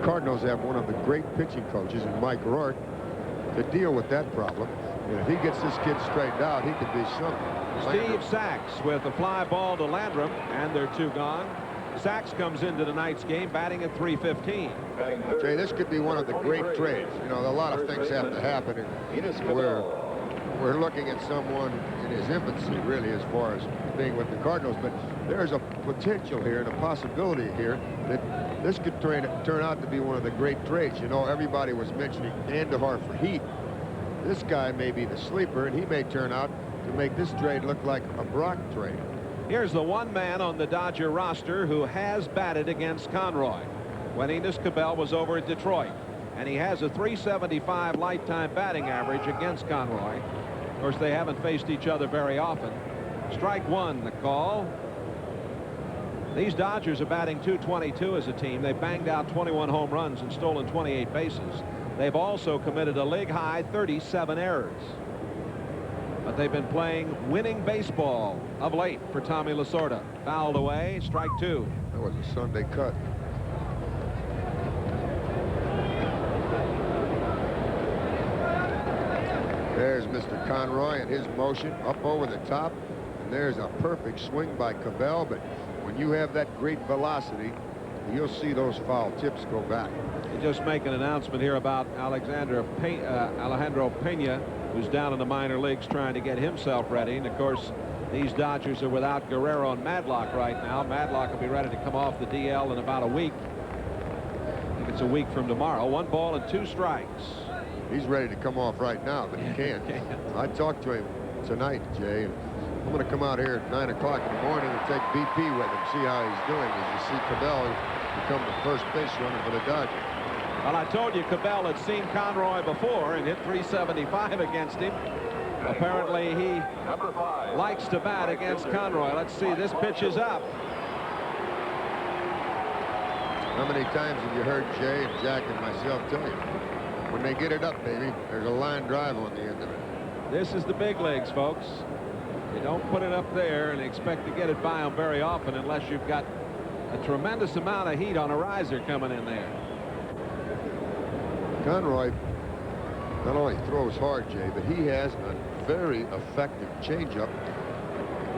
Cardinals have one of the great pitching coaches in Mike Rourke to deal with that problem. And if he gets this kid straightened out, he could be something. Steve Sachs with a fly ball to Landrum, and they're 2 gone. Sachs comes into tonight's game batting at .315. Jay, this could be one of the great trades. You know, a lot of things have to happen, and we're looking at someone in his infancy, really, as far as being with the Cardinals. But there's a potential here and a possibility here that this could turn out to be one of the great trades. You know, everybody was mentioning Andahar for Heat. This guy may be the sleeper, and he may turn out to make this trade look like a Brock trade. Here's the one man on the Dodger roster who has batted against Conroy when Enos Cabell was over at Detroit, and he has a .375 lifetime batting average against Conroy. Of course, they haven't faced each other very often. Strike one, the call. These Dodgers are batting .222 as a team. They banged out 21 home runs and stolen 28 bases. They've also committed a league-high 37 errors. But they've been playing winning baseball of late for Tommy Lasorda. Fouled away, strike 2. That was a Sunday cut. There's Mr. Conroy and his motion up over the top. And there's a perfect swing by Cabell, but when you have that great velocity, you'll see those foul tips go back. They just make an announcement here about Alejandro Pena, who's down in the minor leagues trying to get himself ready. And of course, these Dodgers are without Guerrero and Madlock right now. Madlock will be ready to come off the DL in about a week. I think it's a week from tomorrow. 1 ball and 2 strikes. He's ready to come off right now, but he can't. I talked to him tonight, Jay. And I'm going to come out here at 9 o'clock in the morning and take BP with him, see how he's doing. As you see Cabell become the first base runner for the Dodgers. Well, I told you Cabell had seen Conroy before and hit .375 against him. Apparently he likes to bat against Conroy. Let's see, this pitch is up. How many times have you heard Jay and Jack and myself tell you, when they get it up, baby, there's a line drive on the end of it. This is the big leagues, folks. You don't put it up there and expect to get it by them very often unless you've got a tremendous amount of heat on a riser coming in there. Conroy not only throws hard, Jay, but he has a very effective changeup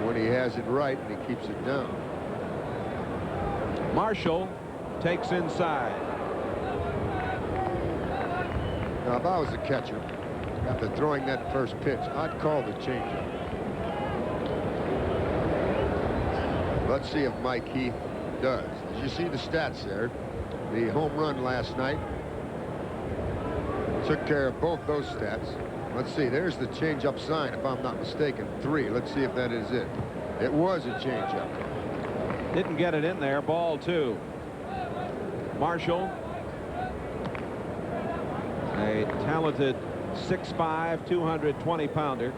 when he has it right and he keeps it down. Marshall takes inside. Now, if I was a catcher after throwing that first pitch, I'd call the changeup. Let's see if Mike Heath does. As you see the stats there, the home run last night took care of both those stats. Let's see, there's the changeup sign, if I'm not mistaken, 3. Let's see if that is it. It was a changeup. Didn't get it in there. Ball 2. Marshall, a talented 6'5", 220-pounder.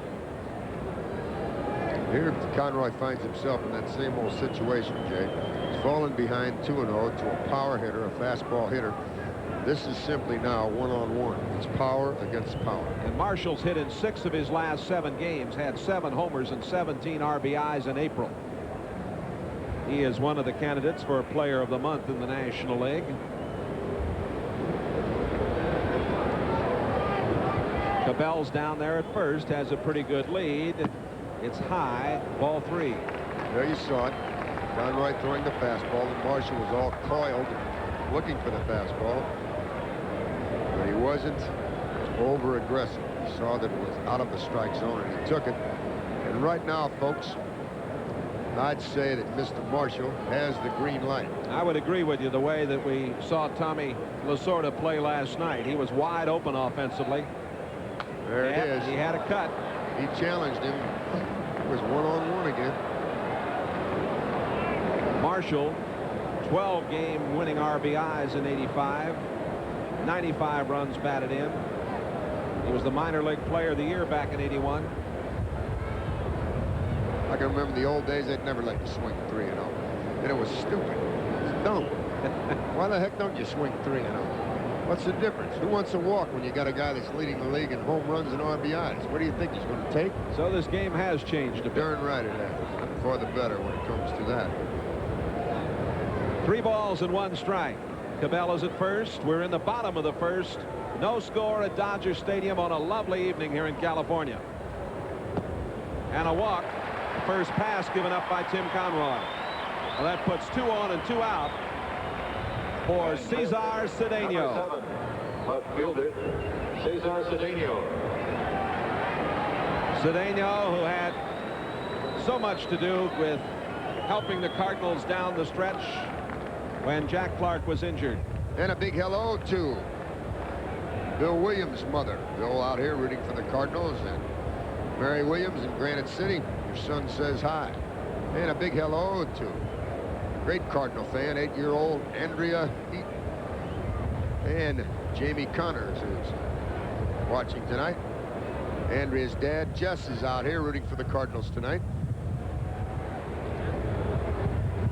Here Conroy finds himself in that same old situation, Jay. He's fallen behind 2-0 to a power hitter, a fastball hitter. This is simply now one-on-one. It's power against power. And Marshall's hit in 6 of his last 7 games, had 7 homers and 17 RBIs in April. He is one of the candidates for Player of the Month in the National League. Cabell's down there at first, has a pretty good lead. It's high, ball 3. There you saw it. Conroy throwing the fastball, and Marshall was all coiled looking for the fastball. But he wasn't over aggressive. He saw that it was out of the strike zone and he took it. And right now, folks, I'd say that Mr. Marshall has the green light. I would agree with you. The way that we saw Tommy Lasorda play last night, he was wide open offensively. There it is. He had a cut. He challenged him. It was one-on-one again. Marshall, 12 game winning RBIs in '85, 95 runs batted in. He was the minor league player of the year back in '81. I can remember the old days. They'd never let you swing 3-0, and it was stupid. It's dumb. Why the heck don't you swing 3-0? What's the difference? Who wants to walk when you got a guy that's leading the league in home runs and RBIs? What do you think he's going to take? So this game has changed a bit. Darn right it has. For the better when it comes to that. 3 balls and 1 strike. Cabell is at first. We're in the bottom of the first. No score at Dodger Stadium on a lovely evening here in California. And a walk. First pass given up by Tim Conroy. Well, that puts 2 on and 2 out for Cesar Cedeno. Left fielder, Cesar Cedeno. Cedeno, who had so much to do with helping the Cardinals down the stretch when Jack Clark was injured. And a big hello to Bill Williams' mother. Bill out here rooting for the Cardinals, and Mary Williams in Granite City. Your son says hi. And a big hello to great Cardinal fan, 8-year-old Andrea Eaton. And Jamie Connors is watching tonight. Andrea's dad, Jess, is out here rooting for the Cardinals tonight.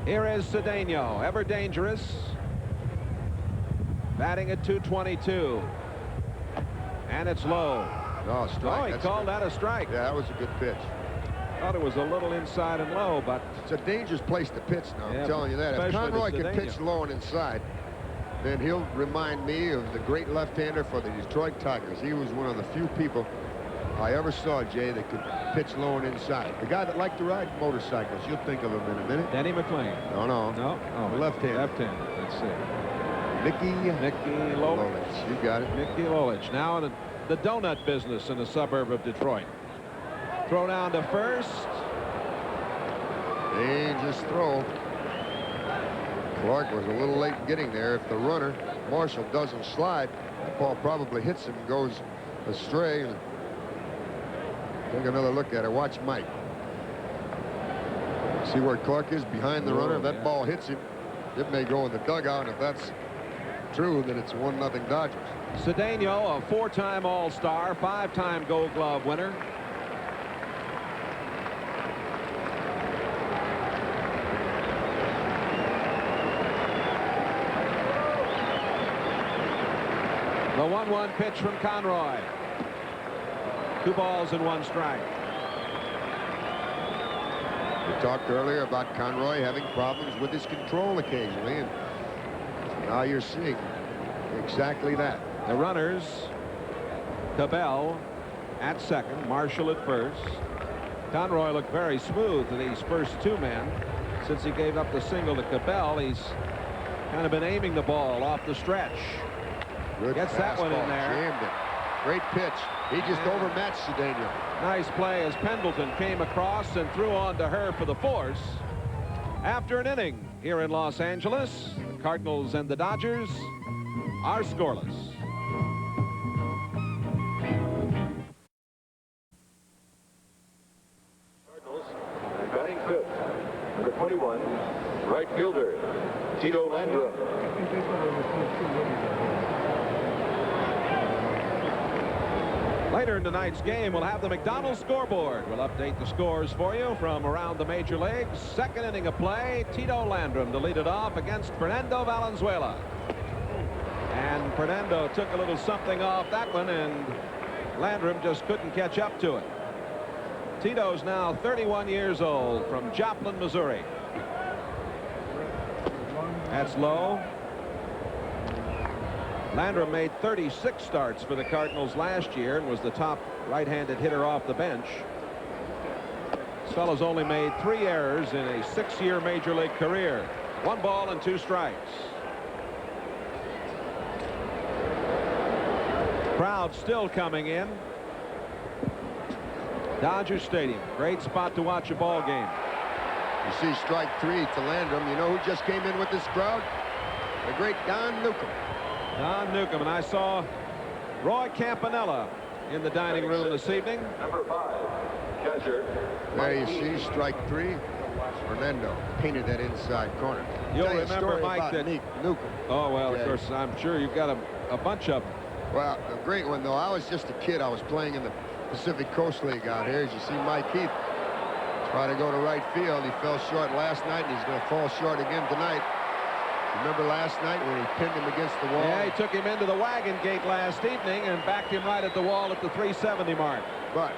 Here is Cedeno, ever dangerous. Batting at .222. And it's low. Oh, strike. Oh, he called that a strike. Yeah, that was a good pitch. Thought it was a little inside and low, but it's a dangerous place to pitch now. Yeah, I'm telling you that. If Conroy can pitch low and inside, then he'll remind me of the great left-hander for the Detroit Tigers. He was one of the few people I ever saw, Jay, that could pitch low and inside. The guy that liked to ride motorcycles. You'll think of him in a minute. Denny McLean. No. Oh, left-hander. Left-hander. Let's see. Mickey Lolich. You got it. Mickey Lolich. Now in the donut business in a suburb of Detroit. Throw down to first. Dangerous throw. Clark was a little late getting there. If the runner, Marshall, doesn't slide, that ball probably hits him and goes astray. Take another look at it. Watch Mike. See where Clark is behind the runner. If that ball hits him, it may go in the dugout. And if that's true, then it's 1-0 Dodgers. Cedeno, a 4-time All-Star, 5-time Gold Glove winner. The 1-1 pitch from Conroy. 2 balls and 1 strike. We talked earlier about Conroy having problems with his control occasionally, and now you're seeing exactly that. The runners, Cabell at second, Marshall at first. Conroy looked very smooth to these first 2 men. Since he gave up the single to Cabell, he's kind of been aiming the ball off the stretch. Good Gets that one in there. Jammed it. Great pitch. He just overmatched Cedeno. Nice play as Pendleton came across and threw on to her for the force. After an inning here in Los Angeles, the Cardinals and the Dodgers are scoreless. Cardinals batting fifth, number 21, right fielder, Tito Landrum. Later in tonight's game, we'll have the McDonald's scoreboard. We'll update the scores for you from around the major leagues. Second inning of play, Tito Landrum to lead it off against Fernando Valenzuela. And Fernando took a little something off that one, and Landrum just couldn't catch up to it. Tito's now 31 years old from Joplin, Missouri. That's low. Landrum made 36 starts for the Cardinals last year and was the top right-handed hitter off the bench. This fellow's only made 3 errors in a 6-year major league career. 1 ball and 2 strikes. Crowd still coming in. Dodger Stadium, great spot to watch a ball game. You see strike 3 to Landrum. You know who just came in with this crowd? The great Don Newcomb. Don Newcomb, and I saw Roy Campanella in the dining room this evening. Number 5, catcher. There you see strike 3. Fernando painted that inside corner. You'll Tell you a remember, story Mike, about that Newcomb. Oh, well, Yeah. of course, I'm sure you've got a bunch of them. Well, a great one, though. I was just a kid. I was playing in the Pacific Coast League out here. As you see Mike Heath try to go to right field. He fell short last night, and he's going to fall short again tonight. Remember last night when he pinned him against the wall? Yeah, he took him into the wagon gate last evening and backed him right at the wall at the 370 mark. But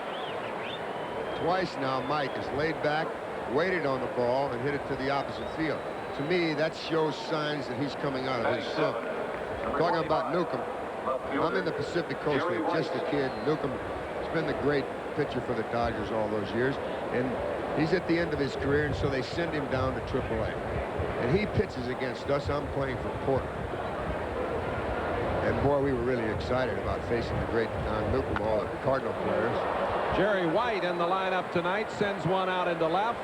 twice now Mike has laid back, waited on the ball, and hit it to the opposite field. to me, that shows signs that he's coming out of his slump. Talking about Newcomb, I'm in the Pacific Coast League, just a kid. Newcomb has been the great pitcher for the Dodgers all those years, and he's at the end of his career, and so they send him down to AAA. And he pitches against us. I'm playing for Portland. And boy, we were really excited about facing the great Don Newcomb, all the Cardinal players. Jerry White in the lineup tonight, sends one out into left.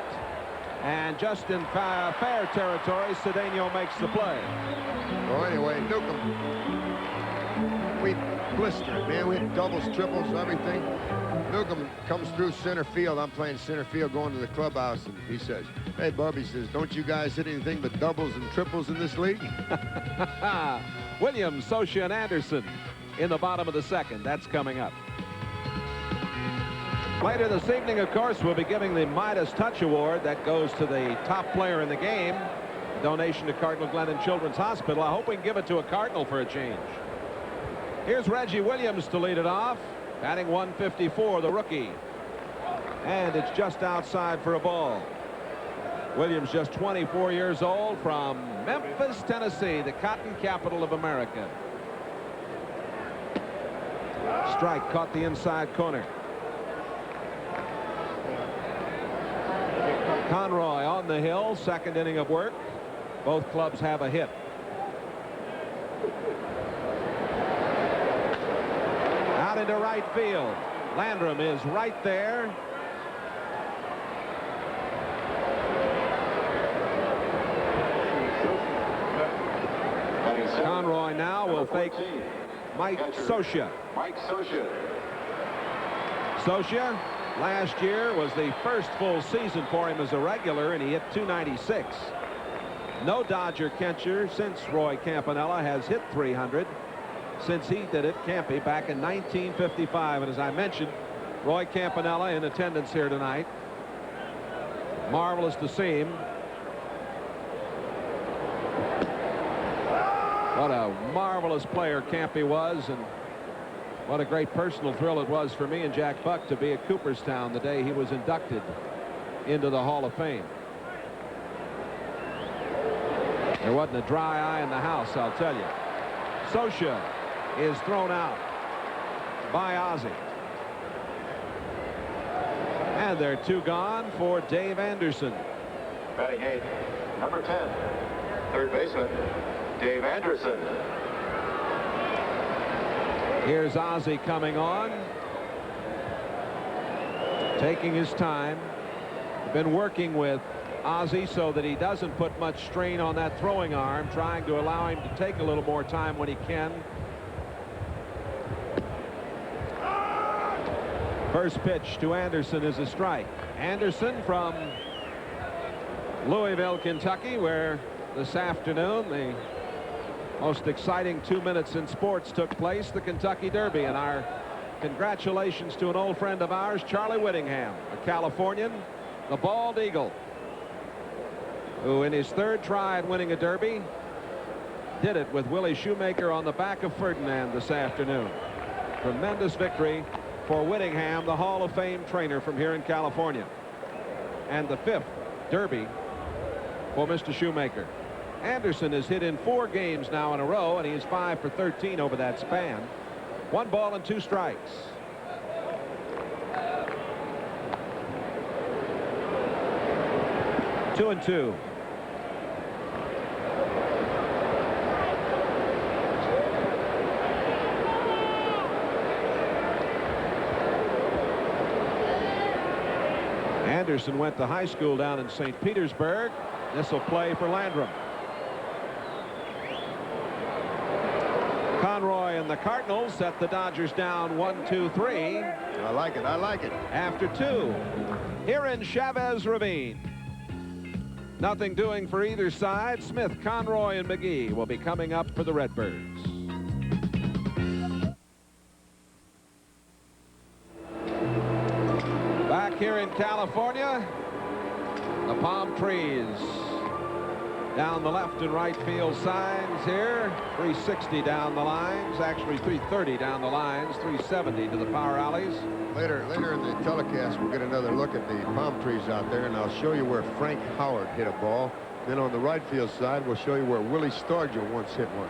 And just in fair territory, Cedeno makes the play. Well, anyway, Newcomb, we blistered, man. We hit doubles, triples, everything. Newcomb comes through center field. I'm playing center field, going to the clubhouse, and he says, "Hey, Bub," he says, "don't you guys hit anything but doubles and triples in this league?" Williams, Socia, and Anderson in the bottom of the second. That's coming up. Later this evening, of course, we'll be giving the Midas Touch Award. That goes to the top player in the game. Donation to Cardinal Glennon Children's Hospital. I hope we can give it to a Cardinal for a change. Here's Reggie Williams to lead it off. Batting 154, the rookie. And it's just outside for a ball. Williams, just 24 years old, from Memphis, Tennessee, the cotton capital of America. Strike caught the inside corner. Conroy on the hill, second inning of work. Both clubs have a hit. Out into right field. Landrum is right there. Conroy now will fake Mike Socia. Socia last year was the first full season for him as a regular, and he hit .296. No Dodger catcher since Roy Campanella has hit .300 since he did it, Campy, back in 1955. And as I mentioned, Roy Campanella in attendance here tonight. Marvelous to see him. What a marvelous player Campy was, and what a great personal thrill it was for me and Jack Buck to be at Cooperstown the day he was inducted into the Hall of Fame. There wasn't a dry eye in the house, I'll tell you. Socia is thrown out by Ozzie. And there are two gone for Dave Anderson. Batting eighth, number 10, third baseman, Dave Anderson. Here's Ozzie coming on, taking his time. Been working with Ozzie so that he doesn't put much strain on that throwing arm, trying to allow him to take a little more time when he can. First pitch to Anderson is a strike. Anderson from Louisville, Kentucky, where this afternoon the most exciting 2 minutes in sports took place, the Kentucky Derby. And our congratulations to an old friend of ours, Charlie Whittingham, a Californian, the bald eagle, who in his third try at winning a Derby did it with Willie Shoemaker on the back of Ferdinand this afternoon. Tremendous victory for Whittingham, the Hall of Fame trainer from here in California. And the fifth Derby for Mr. Shoemaker. Anderson has hit in 4 games now in a row, and he is 5 for 13 over that span. 1 ball and 2 strikes. Two and two. Anderson went to high school down in St. Petersburg. This will play for Landrum. Conroy and the Cardinals set the Dodgers down 1-2-3. I like it. I like it. After 2 here in Chavez Ravine. Nothing doing for either side. Smith, Conroy, and McGee will be coming up for the Redbirds. Back here in California, the palm trees down the left and right field signs here. 360 down the lines, actually 330 down the lines, 370 to the power alleys. Later in the telecast, we'll get another look at the palm trees out there, and I'll show you where Frank Howard hit a ball Then on the right field side, we'll show you where Willie Stargell once hit one.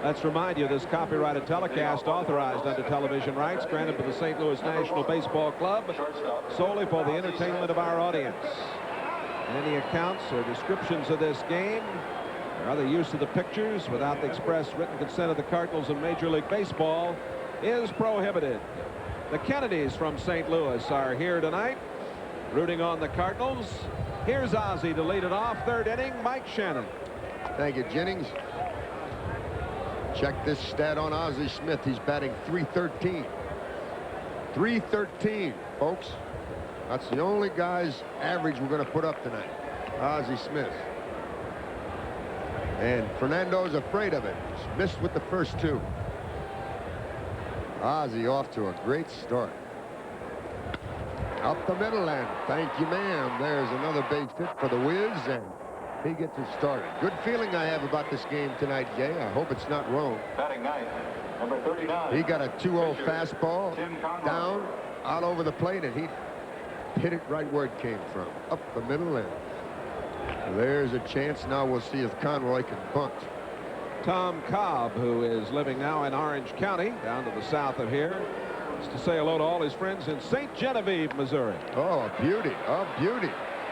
Let's remind you, this copyrighted telecast authorized under television rights granted to the St. Louis National Baseball Club solely for the entertainment of our audience. Any accounts or descriptions of this game or other use of the pictures without the express written consent of the Cardinals and Major League Baseball is prohibited. The Kennedys from St. Louis are here tonight rooting on the Cardinals. Here's Ozzie to lead it off. Third inning, Mike Shannon. Thank you, Jennings. Check this stat on Ozzie Smith. He's batting .313. .313, folks. That's the only guy's average we're going to put up tonight. Ozzie Smith. And Fernando's afraid of it. He's missed with the first two. Ozzie off to a great start. Up the middle, and thank you, ma'am. There's another base hit for the Wiz, and he gets it started. Good feeling I have about this game tonight, Jay. I hope it's not wrong. Batting ninth, number 39. He got a 2-0 fastball down, out over the plate, and he hit it right where it came from. Up the middle, and there's a chance. Now we'll see if Conroy can bunt. Tom Cobb, who is living now in Orange County, down to the south of here, is to say hello to all his friends in St. Genevieve, Missouri. Oh, a beauty, a beauty.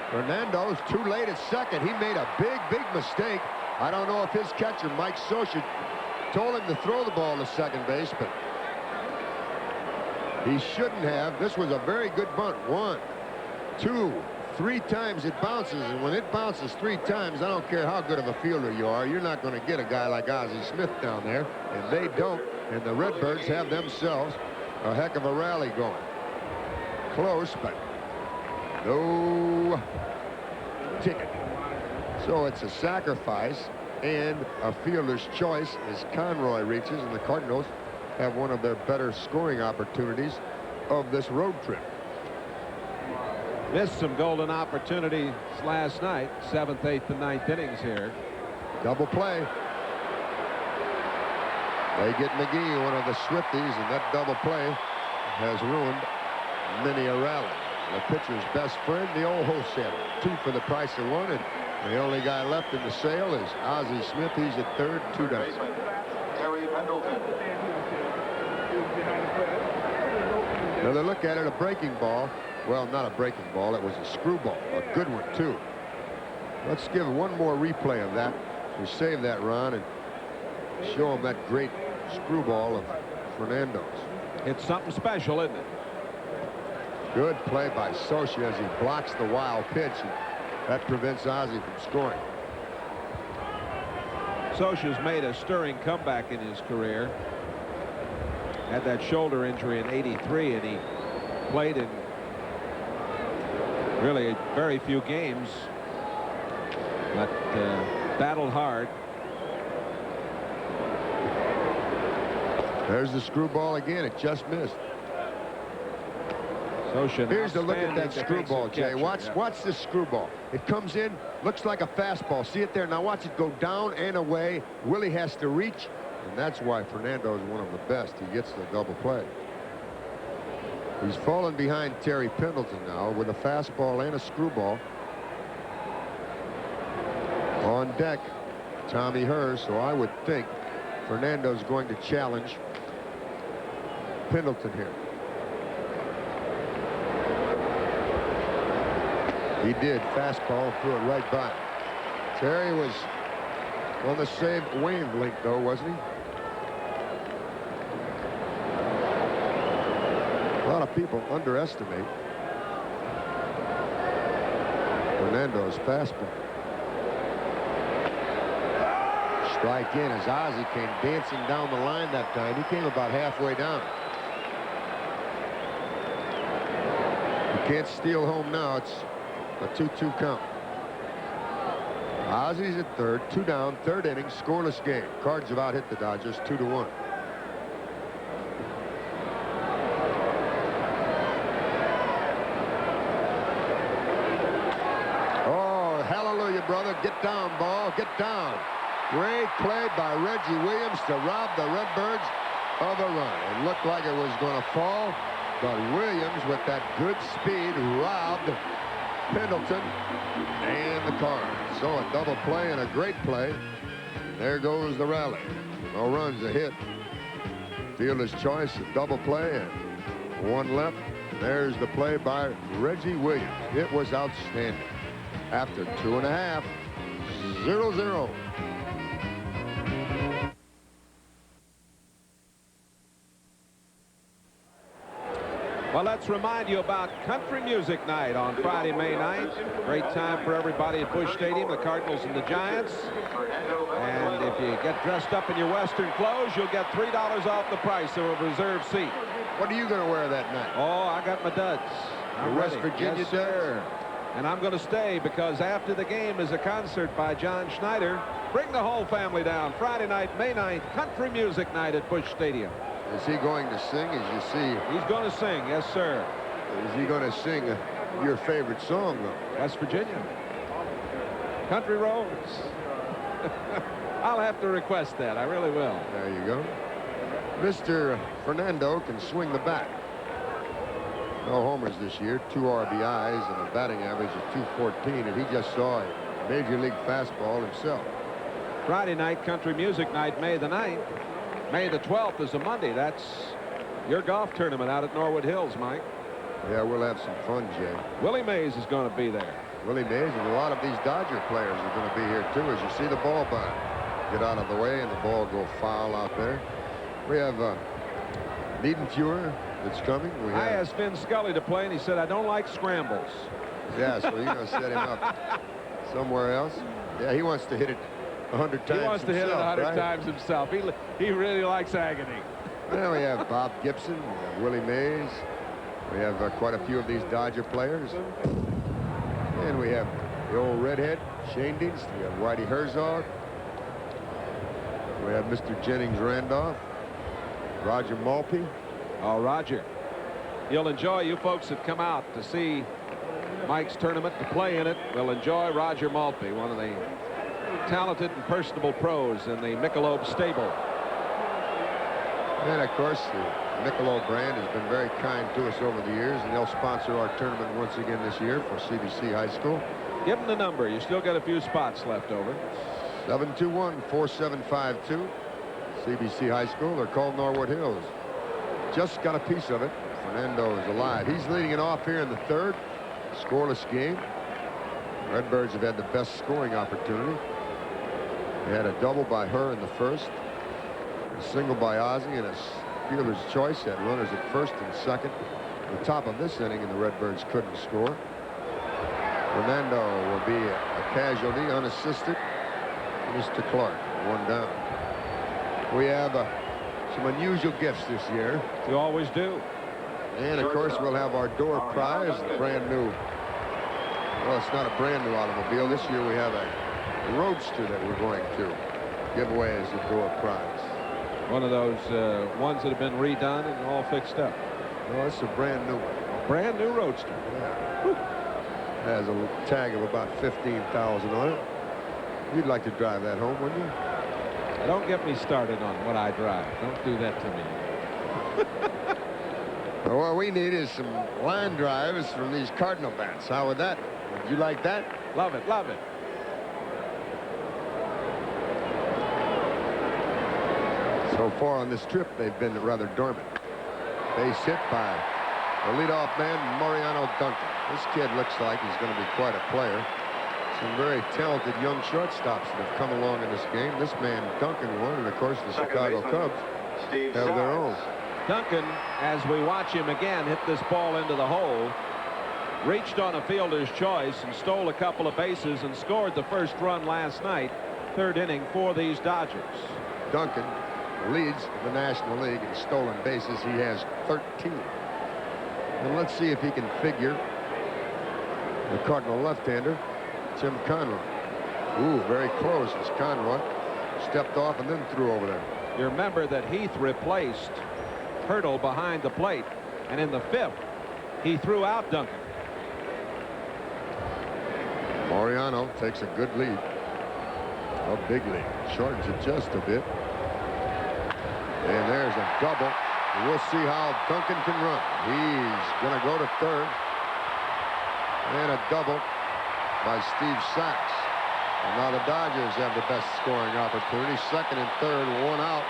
Fernando's too late at second. He made a big mistake. I don't know if his catcher, Mike Socha, told him to throw the ball to second base, but he shouldn't have. This was a very good bunt. 1, 2, 3 times it bounces, and when it bounces 3 times, I don't care how good of a fielder you are, you're not going to get a guy like Ozzie Smith down there, and they don't, and the Redbirds have themselves a heck of a rally going. Close, but no ticket. So it's a sacrifice and a fielder's choice as Conroy reaches, and the Cardinals have one of their better scoring opportunities of this road trip. Missed some golden opportunities last night. 7th, 8th, and 9th innings here. Double play. They get McGee, one of the Swifties, and that double play has ruined many a rally. The pitcher's best friend, the old wholesaler. 2 for the price of 1, and the only guy left in the sale is Ozzie Smith. He's at third, 2 down. Terry Pendleton. Another look at it, a breaking ball. Well, not a breaking ball. It was a screwball. A good one, too. Let's give one more replay of that. We save that, Ron, and show them that great screwball of Fernando's. It's something special, isn't it? Good play by Socha as he blocks the wild pitch, and that prevents Ozzie from scoring. Socha's made a stirring comeback in his career. Had that shoulder injury in '83, and he played in really very few games, but battled hard. There's the screwball again. It just missed. Socha. Here's the look at that screwball, Jay. Watch this screwball. It comes in, looks like a fastball. See it there? Now watch it go down and away. Willie has to reach, and that's why Fernando is one of the best. He gets the double play. He's fallen behind Terry Pendleton now with a fastball and a screwball. On deck, Tommy Herr, so I would think Fernando's going to challenge Pendleton here. He did. Fastball, threw it right by. Terry was on the same wavelength, though, wasn't he? A lot of people underestimate Fernando's fastball. Strike in as Ozzie came dancing down the line that time. He came about halfway down. You can't steal home now. It's a 2-2 count. Ozzie's at third, 2 down, third inning, scoreless game. Cards have out hit the Dodgers 2-1. Oh, hallelujah, brother. Get down, ball. Get down. Great play by Reggie Williams to rob the Redbirds of a run. It looked like it was going to fall, but Williams, with that good speed, robbed Pendleton, and the Cards. So a double play and a great play. There goes the rally. No runs, a hit. Fielder's choice, a double play, and one left. There's the play by Reggie Williams. It was outstanding. After 2.5, 0-0. Well, let's remind you about Country Music Night on Friday, May 9th. Great time for everybody at Busch Stadium, the Cardinals and the Giants. And if you get dressed up in your Western clothes, you'll get $3 off the price of a reserved seat. What are you going to wear that night? Oh, I got my duds. I'm West ready. Virginia yes, sir. And I'm going to stay because after the game is a concert by John Schneider. Bring the whole family down. Friday night, May 9th, Country Music Night at Busch Stadium. Is he going to sing, as you see? He's going to sing, yes, sir. Is he going to sing your favorite song, though? West Virginia. Country Roads. I'll have to request that. I really will. There you go. Mr. Fernando can swing the bat. No homers this year, 2 RBIs, and a batting average of .214, and he just saw a major league fastball himself. Friday night, Country Music Night, May the 9th. May the 12th is a Monday. That's your golf tournament out at Norwood Hills, Mike. Yeah, we'll have some fun, Jay. Willie Mays is going to be there. Willie Mays, and a lot of these Dodger players are going to be here, too, as you see the ball bound. Get out of the way, and the ball go foul out there. We have Niedenfuhr that's coming. I asked Vin Scully to play, and he said, I don't like scrambles. Yeah, so you're going to set him up somewhere else. Yeah, he wants to hit it 100 times. He wants to hit it 100 times himself. He really likes agony. Well, we have Bob Gibson, we have Willie Mays. We have quite a few of these Dodger players. And we have the old redhead, Shane Dienst. We have Whitey Herzog. We have Mr. Jennings Randolph. Roger Malpe. Oh, Roger. You'll enjoy, you folks that come out to see Mike's tournament, to play in it, will enjoy Roger Malpe, one of the talented and personable pros in the Michelob stable. And, of course, the Michelob brand has been very kind to us over the years, and they'll sponsor our tournament once again this year for CBC High School. Give them the number. You still got a few spots left over. 721-4752. CBC High School. They're called Norwood Hills. Just got a piece of it. Fernando is alive. He's leading it off here in the third. Scoreless game. Redbirds have had the best scoring opportunity. They had a double by her in the first. A single by Ozzie, and a fielder's choice had runners at first and second. The top of this inning, and the Redbirds couldn't score. Fernando will be a casualty, unassisted. Mr. Clark, 1 down. We have some unusual gifts this year. You always do. And, of course, we'll have our door prize, the brand new. Well, it's not a brand new automobile. This year we have a Roadster that we're going to give away as a door prize. One of those ones that have been redone and all fixed up. Well, it's a brand new one. Brand new Roadster. Yeah. Has a tag of about $15,000 on it. You'd like to drive that home, wouldn't you? Don't get me started on what I drive. Don't do that to me. Well, what we need is some line drives from these Cardinal bats. How would that? Would you like that? Love it, love it. So far on this trip, they've been rather dormant. Base hit by the leadoff man, Mariano Duncan. This kid looks like he's going to be quite a player. Some very talented young shortstops that have come along in this game. This man, Duncan, won, and of course the Chicago Cubs have their own. Duncan, as we watch him again hit this ball into the hole, reached on a fielder's choice and stole a couple of bases and scored the first run last night, third inning for these Dodgers. Duncan leads the National League in stolen bases. He has 13. And let's see if he can figure the Cardinal left-hander, Tim Conroy. Ooh, very close as Conroy stepped off and then threw over there. You remember that Heath replaced Hurdle behind the plate, and in the fifth, he threw out Duncan. Mariano takes a good lead. A big lead. Shortens it just a bit. And there's a double. We'll see how Duncan can run. He's going to go to third. And a double by Steve Sachs. And now the Dodgers have the best scoring opportunity. Second and third, one out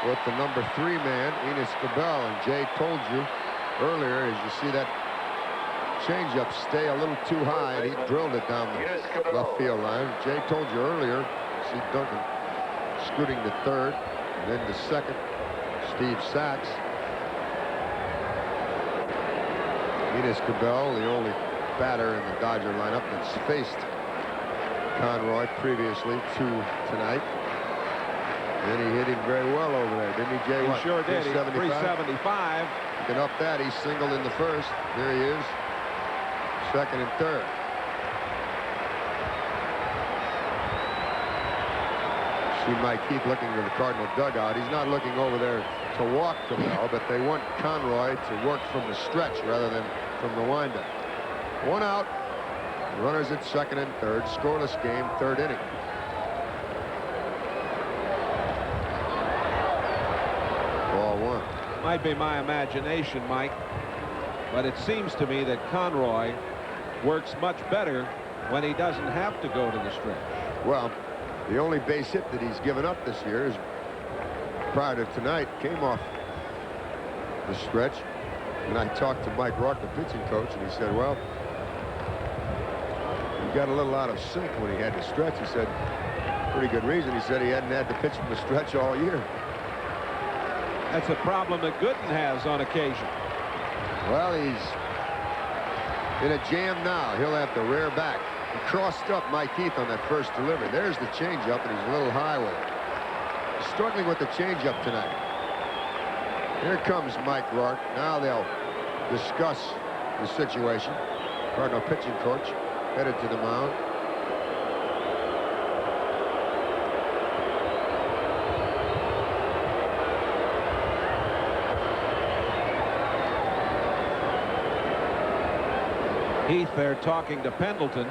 with the number 3 man, Enos Cabell. And Jay told you earlier, as you see that changeup stay a little too high, and he drilled it down the left field line. Jay told you earlier, see Duncan scooting to third, and then to second, Steve Sachs. Enos Cabell, the only batter in the Dodger lineup that's faced Conroy previously tonight. And he hit him very well over there, didn't he, Jay? He sure did. 375. You can up that. He singled in the first. There he is. Second and third. See Mike Keith looking to the Cardinal dugout. He's not looking over there to walk Cabell, but they want Conroy to work from the stretch rather than from the windup. One out. Runners at second and third. Scoreless game, third inning. Ball one. Might be my imagination, Mike, but it seems to me that Conroy works much better when he doesn't have to go to the stretch. Well, the only base hit that he's given up this year is prior to tonight came off the stretch. And I talked to Mike Rourke, the pitching coach, and he said, well, he got a little out of sync when he had to stretch. He said, pretty good reason. He said he hadn't had to pitch from the stretch all year. That's a problem that Gooden has on occasion. Well, he's in a jam now. He'll have to rear back. He crossed up Mike Keith on that first delivery. There's the changeup, and he's a little high with it. He's struggling with the changeup tonight. Here comes Mike Rourke. Now they'll discuss the situation. Cardinal pitching coach headed to the mound. Heath there talking to Pendleton.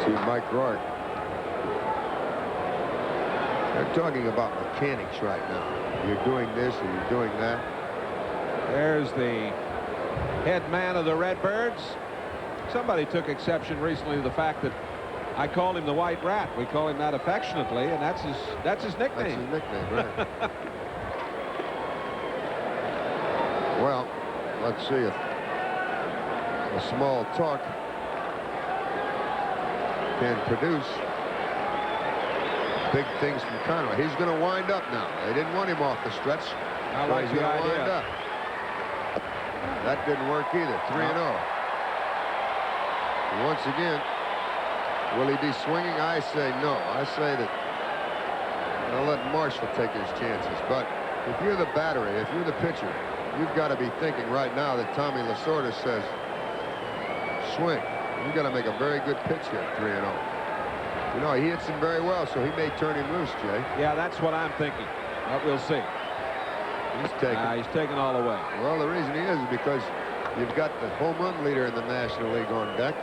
See Mike Rourke. They're talking about mechanics right now. You're doing this or you're doing that. There's the head man of the Redbirds. Somebody took exception recently to the fact that I called him the White Rat. We call him that affectionately, and that's his nickname. That's his nickname, right? Well, let's see if a small talk can produce big things from Conroy. He's going to wind up now. They didn't want him off the stretch. I like the idea. Wind up. That didn't work either. 3-0. Once again, will he be swinging? I say no. I say that I'll let Marshall take his chances. But if you're the battery, if you're the pitcher, you've got to be thinking right now that Tommy Lasorda says swing. You've got to make a very good pitch here, 3-0. You know, he hits him very well, so he may turn him loose, Jay. Yeah, that's what I'm thinking. But we'll see. He's taking all the way. Well, the reason he is because you've got the home run leader in the National League on deck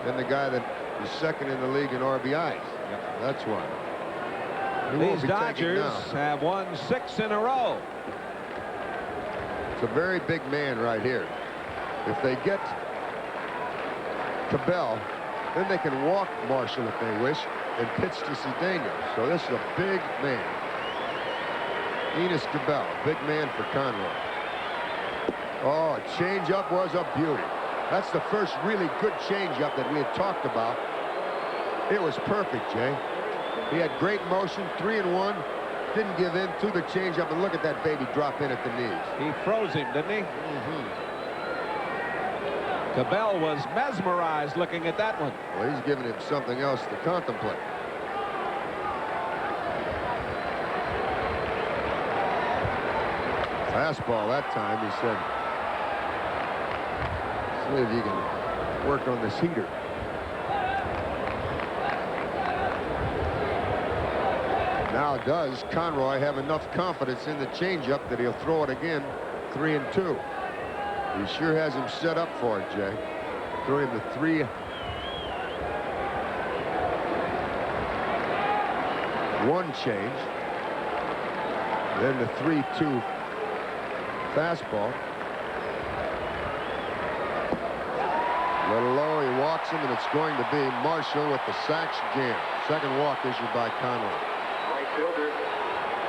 and the guy that is second in the league in RBIs. Yep. That's why. These Dodgers have won 6 in a row. It's a very big man right here. If they get Cabell, then they can walk Marshall if they wish and pitch to Cedeno. So this is a big man. Enos Cabell, big man for Conroy. Oh, changeup was a beauty. That's the first really good changeup that we had talked about. It was perfect, Jay. He had great motion, 3-1. Didn't give in to the changeup, and look at that baby drop in at the knees. He froze him, didn't he? Cabell was mesmerized looking at that one. Well, he's giving him something else to contemplate. Fastball that time, he said. See if you can work on this heater. Now does Conroy have enough confidence in the changeup that he'll throw it again? 3-2. He sure has him set up for it, Jay. Throw him the 3. 1 change. Then the 3-2 fastball. little low, he walks him, and it's going to be Marshall with the sacks jam. Second walk issued by Conroy. Right fielder.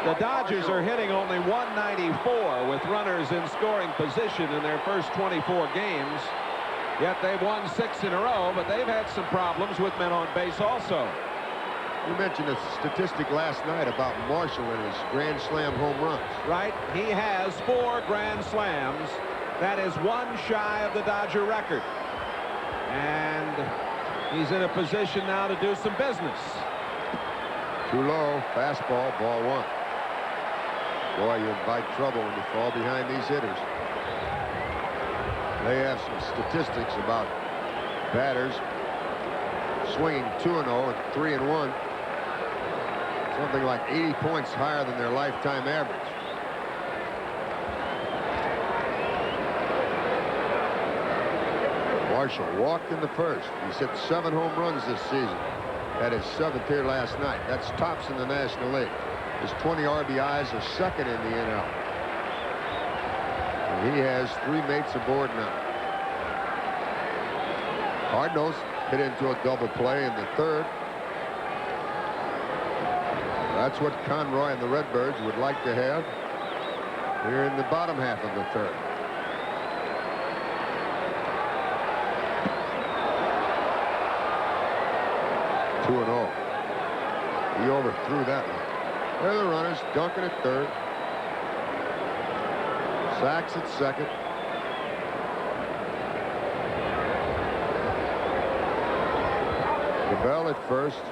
The Dodgers are hitting only 194 with runners in scoring position in their first 24 games. Yet they've won 6 in a row, but they've had some problems with men on base also. You mentioned a statistic last night about Marshall and his Grand Slam home runs. Right? He has 4 Grand Slams. That is 1 shy of the Dodger record. And he's in a position now to do some business. Too low, fastball, ball 1. Boy, you invite trouble when you fall behind these hitters. They have some statistics about batters swinging 2-0 and 3-1. Something like 80 points higher than their lifetime average. Marshall walked in the first. He's hit 7 home runs this season. Had his 7th here last night. That's tops in the National League. His 20 RBIs are second in the NL. And he has 3 mates aboard now. Cardinals hit into a double play in the 3rd. That's what Conroy and the Redbirds would like to have here in the bottom half of the 3rd. Two and 0. He overthrew that one. There are the runners. Duncan at 3rd. Sacks at 2nd. Cabell at 1st.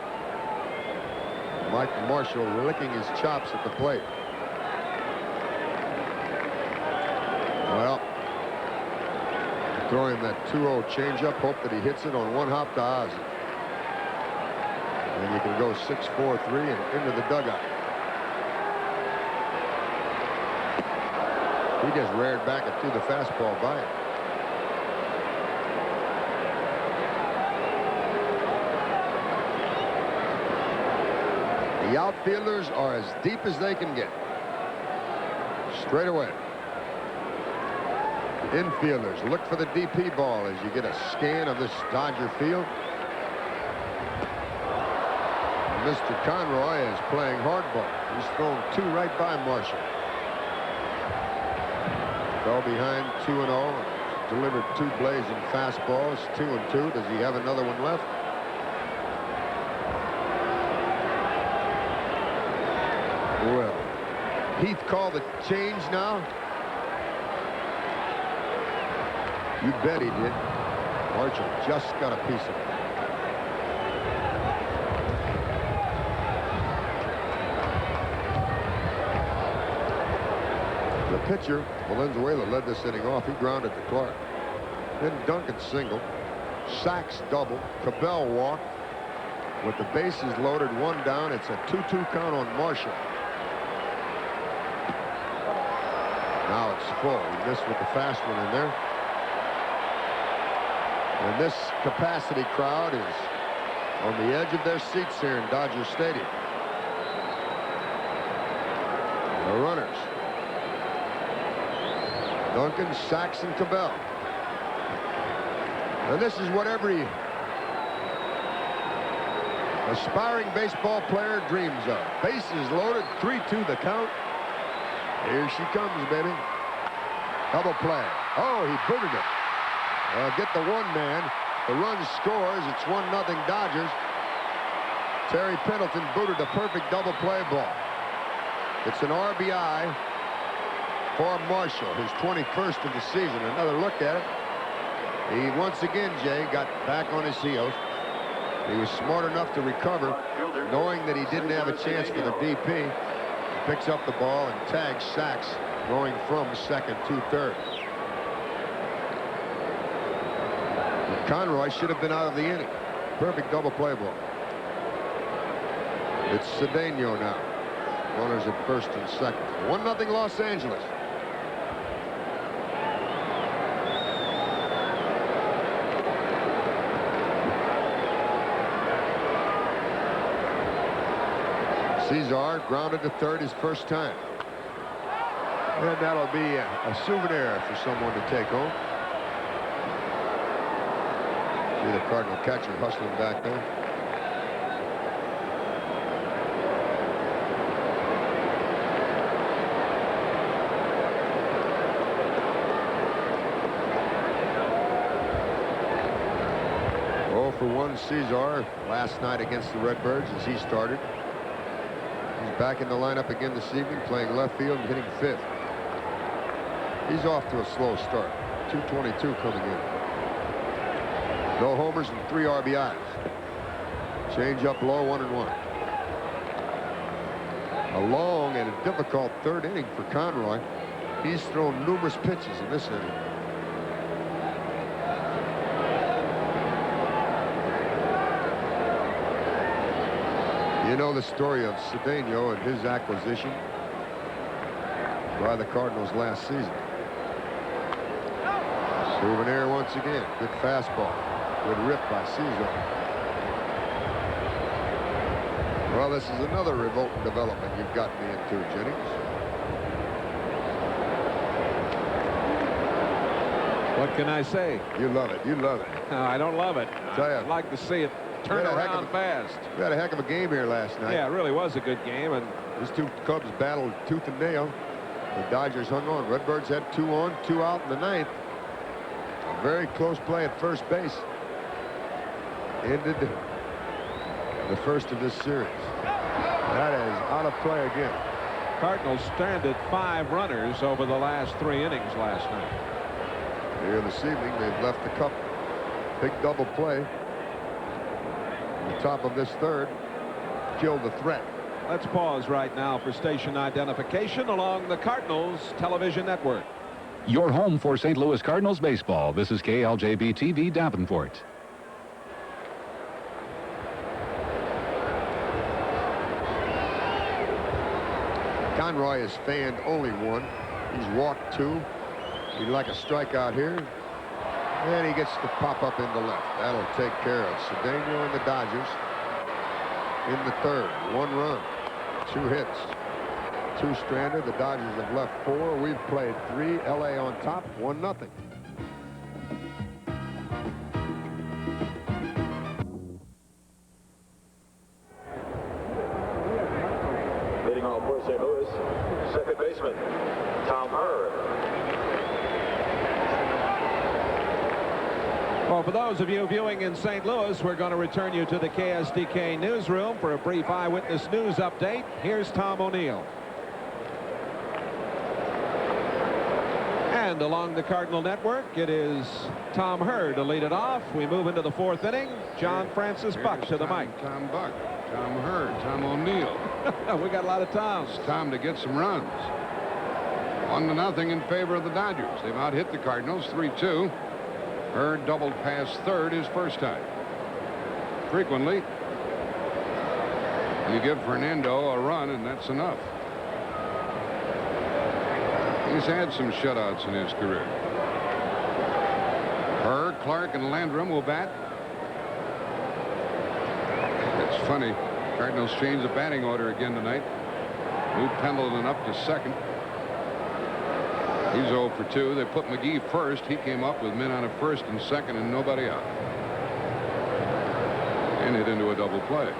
Mike Marshall licking his chops at the plate. Well, throwing that 2-0 changeup. Hope that he hits it on 1 hop to Ozzie. And you can go 6-4-3 and into the dugout. He just reared back and threw the fastball by him. The outfielders are as deep as they can get. Straight away. Infielders look for the DP ball as you get a scan of this Dodger field. Mr. Conroy is playing hardball. He's thrown 2 right by Marshall. Fell behind 2-0. Delivered 2 blazing fastballs. 2-2. Does he have another one left? Well, Heath called the change now. You bet he did. Marshall just got a piece of it. The pitcher, Valenzuela, led this inning off. He grounded to Clark. Then Duncan single. Sacks double. Cabell walked. With the bases loaded, 1 down, it's a 2-2 count on Marshall. Now it's full. He missed with the fast one in there. And this capacity crowd is on the edge of their seats here in Dodger Stadium. The runners. Duncan, Sacks, and Cabell. And this is what every aspiring baseball player dreams of. Bases loaded, 3-2 the count. Here she comes, baby. Double play. Oh, he booted it. Get the 1 man. The run scores. It's 1-0 Dodgers. Terry Pendleton booted a perfect double play ball. It's an RBI for Marshall, his 21st of the season. Another look at it. He once again, Jay, got back on his heels. He was smart enough to recover, knowing that he didn't have a chance for the DP. He picks up the ball and tags Sacks, going from 2nd to 3rd. Conroy should have been out of the inning. Perfect double play ball. It's Cedeno now. Runners at 1st and 2nd. 1-0 Los Angeles. Cesar grounded to 3rd his first time. And that'll be a souvenir for someone to take home. See the Cardinal catcher hustling back there. For one, Cesar last night against the Redbirds as he started. He's back in the lineup again this evening, playing left field and hitting fifth. He's off to a slow start. 222 coming in. No homers and 3 RBIs. Change up low, 1-1. A long and a difficult third inning for Conroy. He's thrown numerous pitches in this inning. You know the story of Cedeno and his acquisition by the Cardinals last season. Souvenir once again. Good fastball. Good rip by Cesar. Well, this is another revolting development you've got me into, Jennings. What can I say? You love it. You love it. No, I don't love it. I'd like to see it turn around fast. We had a heck of a game here last night. Yeah, it really was a good game. And these two Cubs battled tooth and nail. The Dodgers hung on. Redbirds had 2 on, 2 out in the 9th. A very close play at first base ended the first of this series. That is out of play again. Cardinals stranded 5 runners over the last 3 innings last night. Here this evening, they've left the Cup. Big double play. The top of this third killed the threat. Let's pause right now for station identification along the Cardinals television network. Your home for St. Louis Cardinals baseball. This is KLJB TV Davenport. Conroy has fanned only 1. He's walked 2. He'd like a strikeout here. And he gets to pop up in the left. That'll take care of Cedeno and the Dodgers in the third. 1 run, 2 hits, 2 stranded. The Dodgers have left 4. We've played 3. LA on top, 1-0. Leading off for St. Louis, second baseman Tom Hurd. Well, for those of you viewing in St. Louis, we're going to return you to the KSDK newsroom for a brief eyewitness news update. Here's Tom O'Neill. And along the Cardinal network, it is Tom Hurd to lead it off. We move into the 4th inning. John Francis Buck to the mic. Tom Buck, Tom Hurd, Tom O'Neill. We got a lot of Toms. It's time to get some runs. 1-0 in favor of the Dodgers. They've out-hit the Cardinals 3-2. Hurd doubled past third his first time. Frequently, you give Fernando a run, and that's enough. He's had some shutouts in his career. Hurd, Clark, and Landrum will bat. It's funny. Cardinals changed the batting order again tonight. Moved Pendleton up to second. He's 0 for 2. They put McGee first. He came up with men on at first and second and nobody out. And hit into a double play.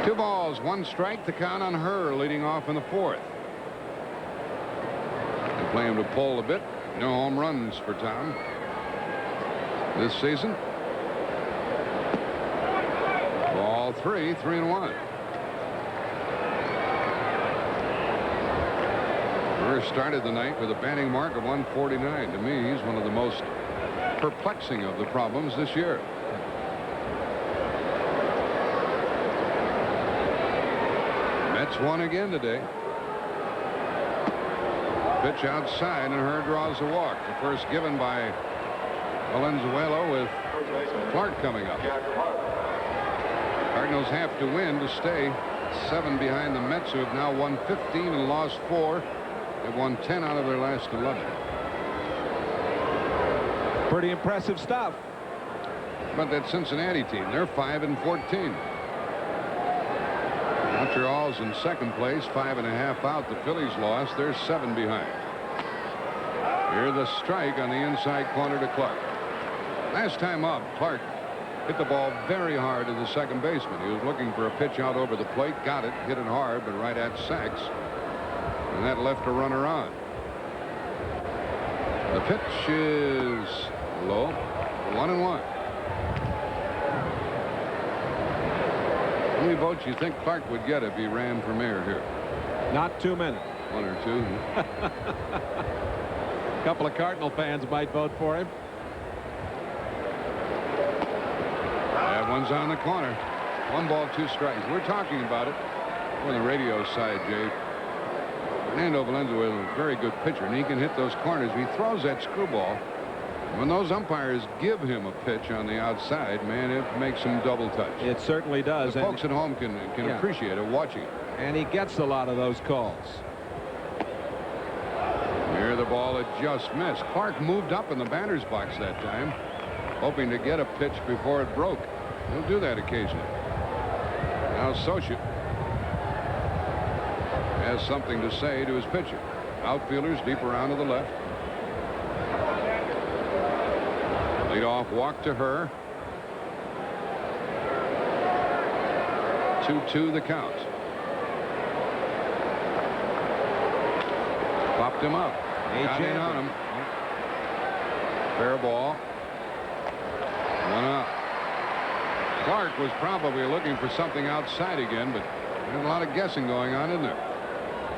Two balls, 1 strike. The count on Hurd leading off in the 4th. They play him to pull a bit. No home runs for Tom this season. Ball 3, 3-1. Hurd started the night with a batting mark of 149. To me, he's one of the most perplexing of the problems this year. Mets won again today. Pitch outside, and Hurd draws a walk. The first given by Valenzuela with Clark coming up. Cardinals have to win to stay 7 behind the Mets, who have now won 15 and lost 4. They've won 10 out of their last 11. Pretty impressive stuff. But that Cincinnati team, they're 5 and 14. Now Montreal's in second place, 5.5 out. The Phillies lost. They're 7 behind. Here's the strike on the inside corner to Clark. Last time up, Clark hit the ball very hard to the second baseman. He was looking for a pitch out over the plate, got it, hit it hard, but right at Sachs, and that left a runner on. The pitch is low, 1-1. How many votes you think Clark would get if he ran for mayor here? Not too many. 1 or 2. A couple of Cardinal fans might vote for him. That one's on the corner. 1 ball, 2 strikes. We're talking about it on the radio side, Jay. Fernando Valenzuela is a very good pitcher, and he can hit those corners. He throws that screwball. When those umpires give him a pitch on the outside, man, it makes him double touch. It certainly does. The folks at home can appreciate it watching it. And he gets a lot of those calls. Here the ball had just missed. Clark moved up in the batter's box that time, hoping to get a pitch before it broke. He'll do that occasionally. Now Socha has something to say to his pitcher. Outfielders deep around to the left. Leadoff walk to her. 2-2 the count. Popped him up. Got in on him. Fair ball. 1 out. Clark was probably looking for something outside again, but there's a lot of guessing going on, isn't there?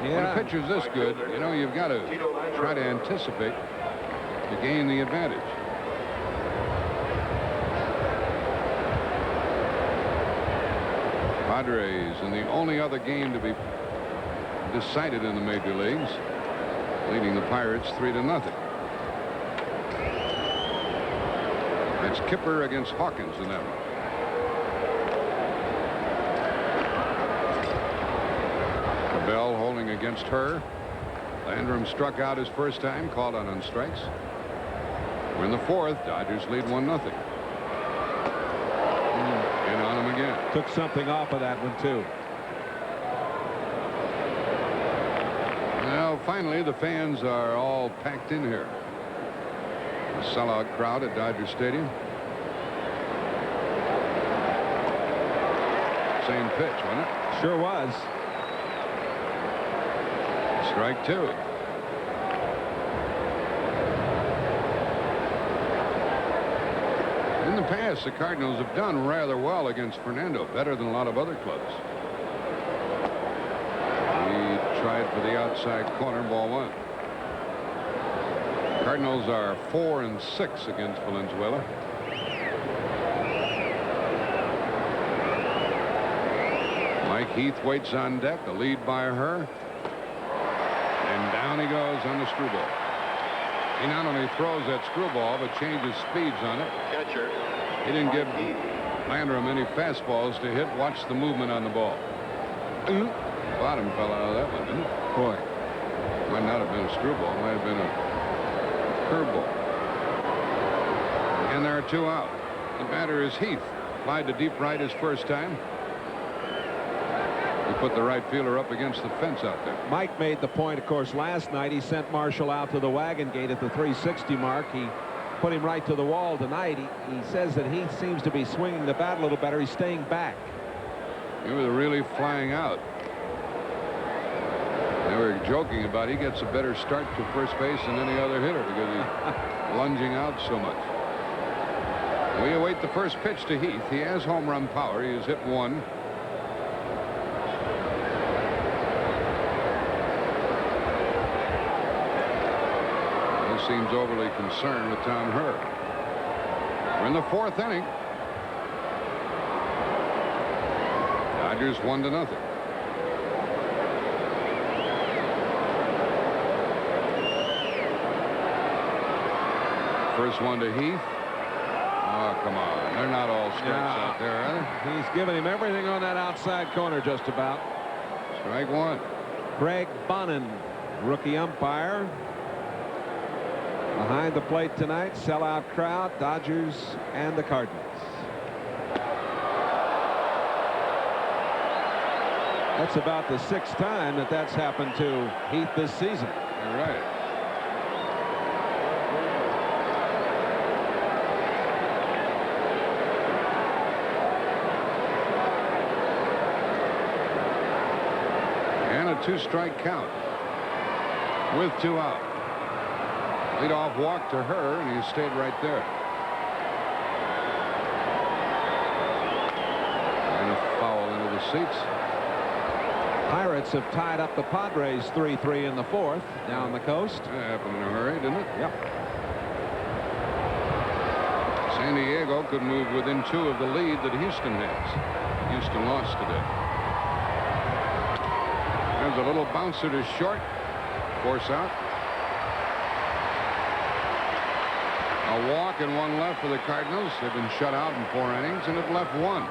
Yeah. When a pitcher's this good, you know, you've got to try to anticipate to gain the advantage. Padres in the only other game to be decided in the major leagues, leading the Pirates 3-0. That's Kipper against Hawkins in that one. Cabell holding against her. Landrum struck out his first time, called on strikes. We're in the 4th. Dodgers lead 1-0. In on him again. Took something off of that one too. Well, finally the fans are all packed in here. A sellout crowd at Dodger Stadium. Same pitch, wasn't it? Sure was. Strike 2. In the past, the Cardinals have done rather well against Fernando, better than a lot of other clubs. He tried for the outside corner, ball 1. Cardinals are 4-6 against Valenzuela. Mike Heath waits on deck, a lead by her. And down he goes on the screwball. He not only throws that screwball, but changes speeds on it. Catcher. He didn't give Landrum any fastballs to hit. Watch the movement on the ball. Bottom fell out of that one, didn't it? Boy. Might not have been a screwball. Might have been a curveball. And there are 2 out. The batter is Heath. Applied to deep right his first time. He put the right fielder up against the fence out there. Mike made the point, of course, last night. He sent Marshall out to the wagon gate at the 360 mark. He put him right to the wall tonight. He says that he seems to be swinging the bat a little better. He's staying back. He was really flying out. They were joking about he gets a better start to first base than any other hitter because he's lunging out so much. We await the first pitch to Heath. He has home run power. He has hit 1. Seems overly concerned with Tom Hurd. We're in the 4th inning. Dodgers 1-0. First one to Heath. Oh, come on. They're not all strikes out there, are they? He's giving him everything on that outside corner just about. Strike 1. Craig Bonin, rookie umpire. Behind the plate tonight, sellout crowd, Dodgers and the Cardinals. That's about the 6th time that that's happened to Heath this season. All right. And a 2-strike count with 2 out. Leadoff walk to her, and he stayed right there. And a foul into the seats. Pirates have tied up the Padres 3-3 in the 4th down the coast. That happened in a hurry, didn't it? Yep. San Diego could move within 2 of the lead that Houston has. Houston lost today. There's a little bouncer to short. Force out. A walk and 1 left for the Cardinals. They've been shut out in 4 innings and have left 1.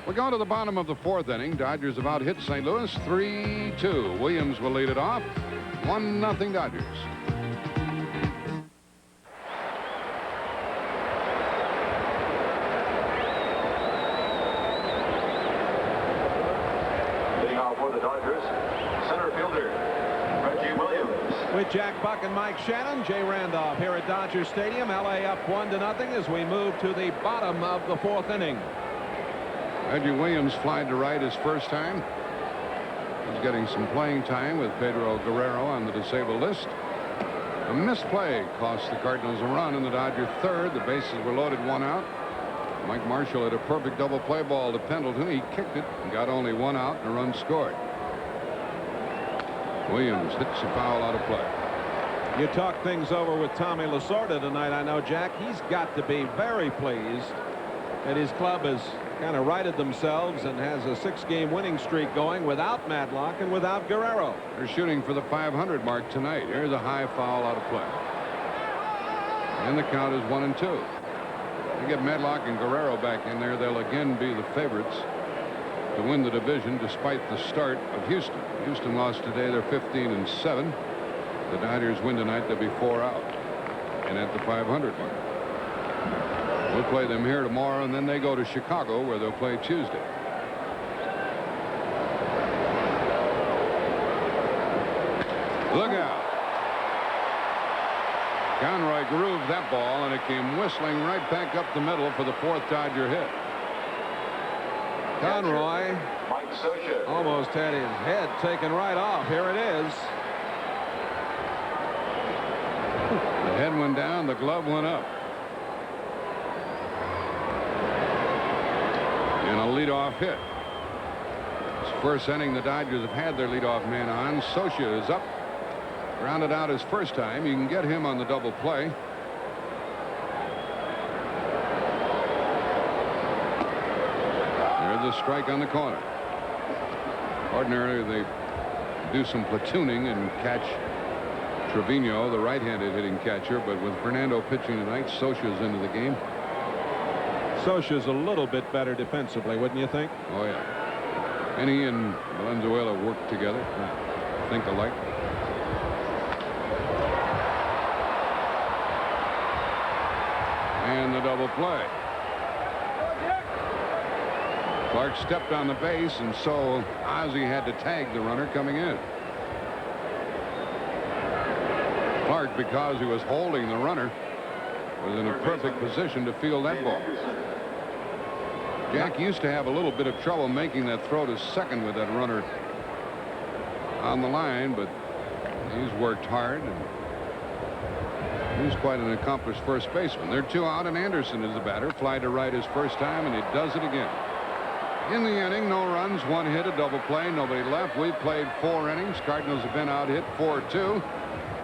We go to the bottom of the 4th inning. Dodgers have out-hit St. Louis 3-2. Williams will lead it off. 1-0 Dodgers. Leading off for the Dodgers, center fielder Reggie Williams. With Jack Buck and Mike Shannon, Jay Randolph here at Dodger Stadium. LA up 1-0 as we move to the bottom of the 4th inning. Reggie Williams flied to right his first time. He's getting some playing time with Pedro Guerrero on the disabled list. A misplay cost the Cardinals a run in the Dodger 3rd. The bases were loaded, 1 out. Mike Marshall had a perfect double play ball to Pendleton. He kicked it and got only 1 out and a run scored. Williams hits a foul out of play. You talk things over with Tommy Lasorda tonight. I know, Jack, he's got to be very pleased that his club has kind of righted themselves and has a 6-game winning streak going without Madlock and without Guerrero. They're shooting for the 500 mark tonight. Here's a high foul out of play. And the count is 1-2. They get Madlock and Guerrero back in there. They'll again be the favorites to win the division despite the start of Houston. Houston lost today. They're 15-7. The Dodgers win tonight. They'll be 4 out and at the 500 mark. We'll play them here tomorrow, and then they go to Chicago, where they'll play Tuesday. Look out. Conroy grooved that ball, and it came whistling right back up the middle for the 4th Dodger hit. Conroy Mike Scioscia. almost had his head taken right off. Here it is. The head went down, the glove went up. And a leadoff hit. This first inning, the Dodgers have had their leadoff man on. Scioscia is up. Grounded out his first time. You can get him on the double play. There's a strike on the corner. Ordinarily, they do some platooning and catch Trevino, the right-handed hitting catcher, but with Fernando pitching tonight, Scioscia's into the game. Scioscia's a little bit better defensively, wouldn't you think? Oh, yeah. And he and Valenzuela work together. Think alike. And the double play. Clark stepped on the base, and so Ozzie had to tag the runner coming in. Clark, because he was holding the runner, was in a perfect position to field that ball. Jack used to have a little bit of trouble making that throw to second with that runner on the line, but he's worked hard, and he's quite an accomplished first baseman. They're 2 out, and Anderson is the batter. Fly to right his first time, and he does it again. In the inning, no runs, 1 hit, a double play, nobody left. We've played 4 innings. Cardinals have been out hit 4-2.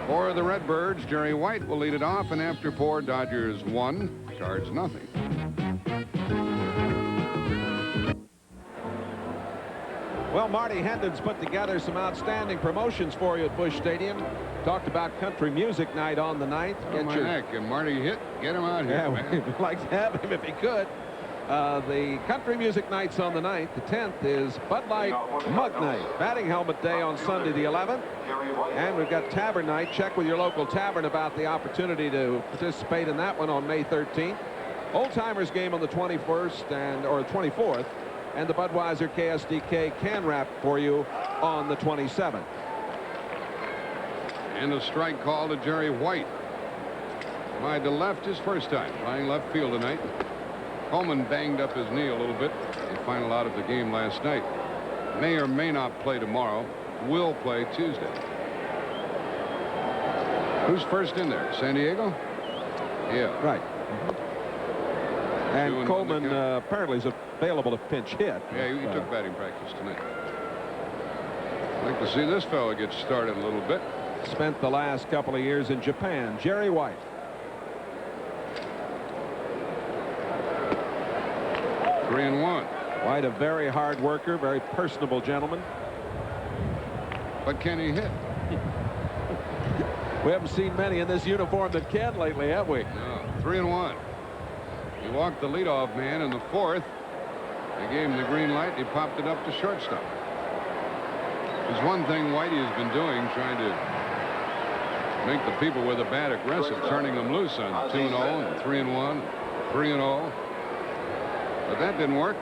For the Redbirds, Jerry White will lead it off, and after 4, Dodgers 1, Cards nothing. Well, Marty Hendon's put together some outstanding promotions for you at Busch Stadium. Talked about country music night on the 9th. Get my neck. And Marty hit. Get him out here, yeah, man. we'd like to have him if he could. The country music nights on the 9th. The 10th is Bud Light Mug Night. Batting Helmet Day on Sunday the 11th. And we've got Tavern Night. Check with your local tavern about the opportunity to participate in that one on May 13th. Old Timers game on the 21st or 24th. and the Budweiser KSDK can wrap for you on the 27th. And a strike call to Jerry White. Wide to left his first time playing left field tonight. Coleman banged up his knee a little bit in the final out of the game last night. May or may not play tomorrow. Will play Tuesday. Who's first in there? San Diego? Yeah. Right. And 2-1 Coleman the count. apparently is available to pinch hit. Yeah, he took batting practice tonight. I'd like to see this fella get started a little bit. Spent the last couple of years in Japan. Jerry White. Three and one. White, a very hard worker, very personable gentleman. But can he hit? We haven't seen many in this uniform that can lately, have we? No. 3 and 1. He walked the leadoff man in the fourth. They gave him the green light. He popped it up to shortstop. There's one thing Whitey has been doing, trying to make the people with a bat aggressive, turning them loose on 2 and 0 and 3 and 1, 3 and 0. But that didn't work.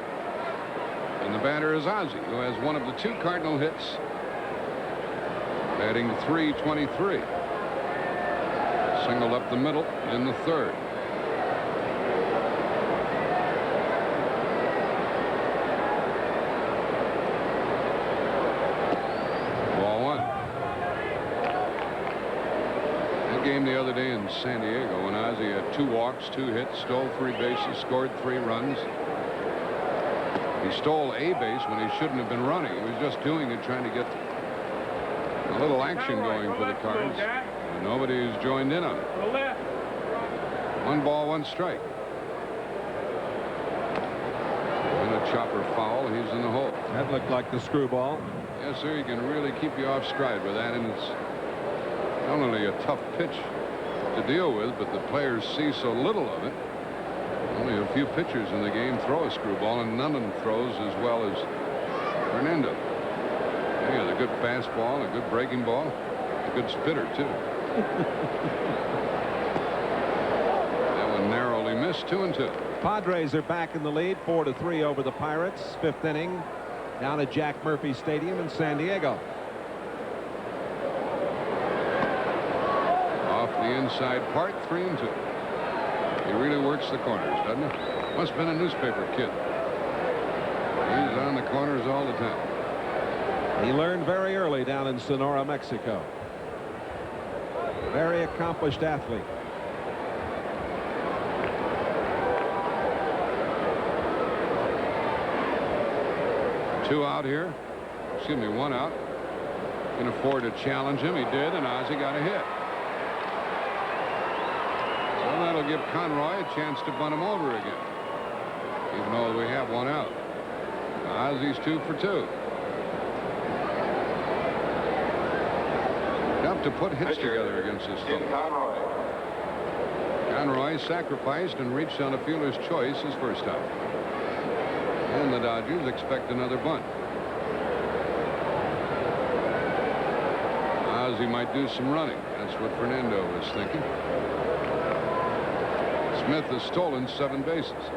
And the batter is Ozzie, who has one of the 2 Cardinal hits, batting .323. Single up the middle in the third. Ball 1. That game the other day in San Diego when Ozzie had 2 walks, 2 hits, stole 3 bases, scored 3 runs. He stole a base when he shouldn't have been running. He was just doing it, trying to get a little action going for the Cards. And nobody's joined in on it. 1 ball, 1 strike. And a chopper foul. He's in the hole. That looked like the screwball. Yes, sir. You can really keep you off stride with that. And it's not only a tough pitch to deal with, but the players see so little of it. Only a few pitchers in the game throw a screwball, and none of them throws as well as Fernando. He has a good fastball, a good breaking ball, a good spitter, too. That one narrowly missed. 2 and 2. Padres are back in the lead, 4-3 over the Pirates. 5th inning down at Jack Murphy Stadium in San Diego. Off the inside part, 3 and 2. He really works the corners, doesn't he? Must have been a newspaper kid. He's on the corners all the time. He learned very early down in Sonora, Mexico. Very accomplished athlete. Two out here. Excuse me, 1 out. Can afford to challenge him. He did, and Ozzie got a hit. So that'll give Conroy a chance to bunt him over again, even though we have 1 out. Ozzie's 2 for 2. Tough to put hits together against this fellow. Conroy sacrificed and reached on a fielder's choice his first time. And the Dodgers expect another bunt. Ozzie might do some running. That's what Fernando was thinking. Smith has stolen 7 bases.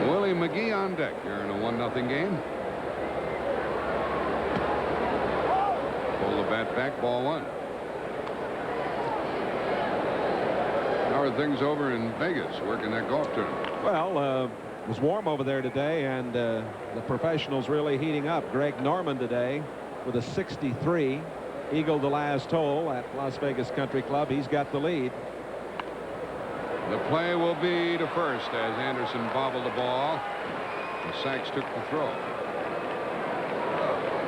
Willie McGee on deck here in a 1-0 game. Pull the bat back, ball 1. How are things over in Vegas working that golf tournament? Well, it was warm over there today, and the professionals really heating up. Greg Norman today with a 63. Eagle the last hole at Las Vegas Country Club. He's got the lead. The play will be to first as Anderson bobbled the ball. And Sachs took the throw.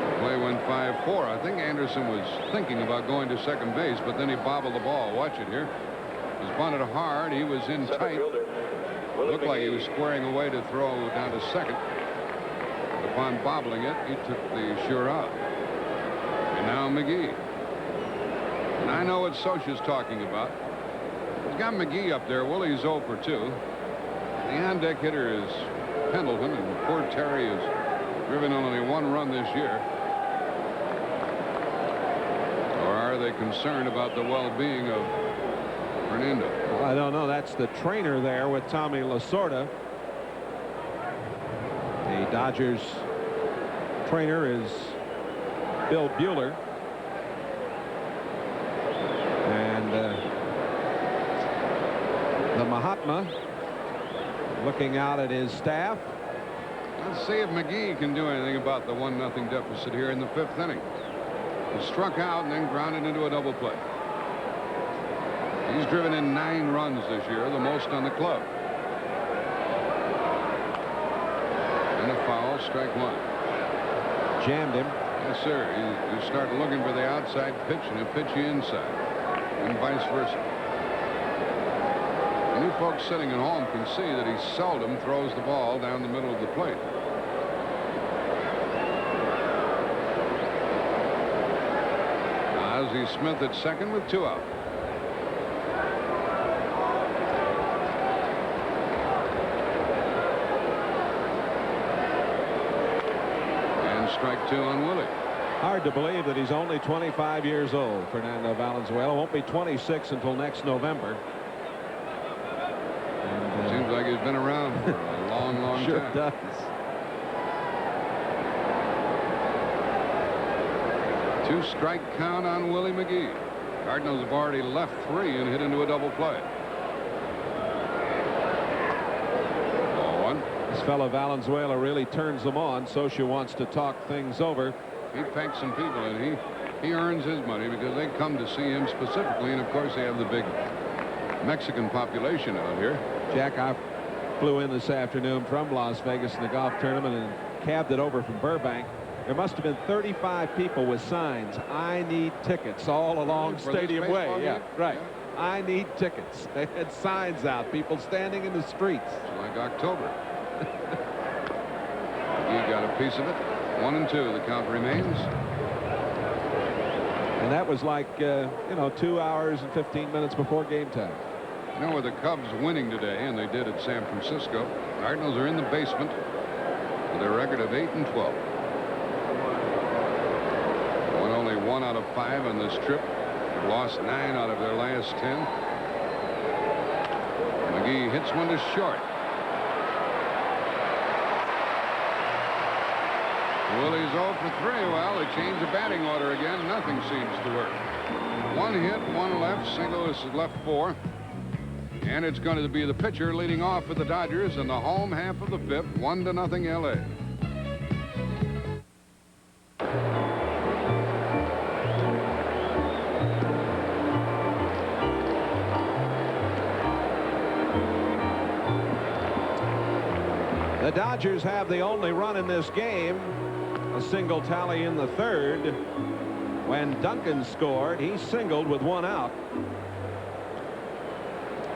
The play went 5-4. I think Anderson was thinking about going to second base, but then he bobbled the ball. Watch it here. He was bunted hard. He was in tight. Looked like he was squaring away to throw down to second. But upon bobbling it, he took the sure out. And now McGee. And I know what Socha's talking about. He's got McGee up there. Willie's 0 for 2. The on-deck hitter is Pendleton, and poor Terry has driven only 1 run this year. Or are they concerned about the well-being of Fernando? I don't know. That's the trainer there with Tommy Lasorda. The Dodgers trainer is Bill Bueller. And the Mahatma looking out at his staff. Let's see if McGee can do anything about the 1-0 deficit here in the 5th inning. He struck out and then grounded into a double play. He's driven in 9 runs this year, the most on the club. And a foul, strike 1. Jammed him. Yes, sir. You start looking for the outside pitch and he'll pitch you inside, and vice versa. And you folks sitting at home can see that he seldom throws the ball down the middle of the plate. Ozzie Smith at second with 2 out. And strike 2 on Willie. Hard to believe that he's only 25 years old. Fernando Valenzuela won't be 26 until next November. And, seems like he's been around for a long, long sure time. Does. Two-strike count on Willie McGee. Cardinals have already left 3 and hit into a double play. 0-1. This fellow Valenzuela really turns them on. Socia wants to talk things over. He packs some people, and he earns his money because they come to see him specifically, and of course they have the big Mexican population out here. Jack, I flew in this afternoon from Las Vegas in the golf tournament and cabbed it over from Burbank. There must have been 35 people with signs, "I need tickets," all along Stadium Way. Yeah, right. Yeah. I need tickets. They had signs out, people standing in the streets. It's like October. He got a piece of it. 1-2. The count remains. And that was like, you know, 2 hours and 15 minutes before game time. You know, with the Cubs winning today, and they did at San Francisco, Cardinals are in the basement with a record of 8-12. Won only 1 out of 5 on this trip. They've lost 9 out of their last 10. McGee hits one to short. Willie's 0 for 3. Well, they changed the batting order again. Nothing seems to work. 1 hit, 1 left. St. Louis has left 4. And it's going to be the pitcher leading off for the Dodgers in the home half of the 5th. 1-0 LA. The Dodgers have the only run in this game. A single tally in the 3rd. When Duncan scored, he singled with 1 out.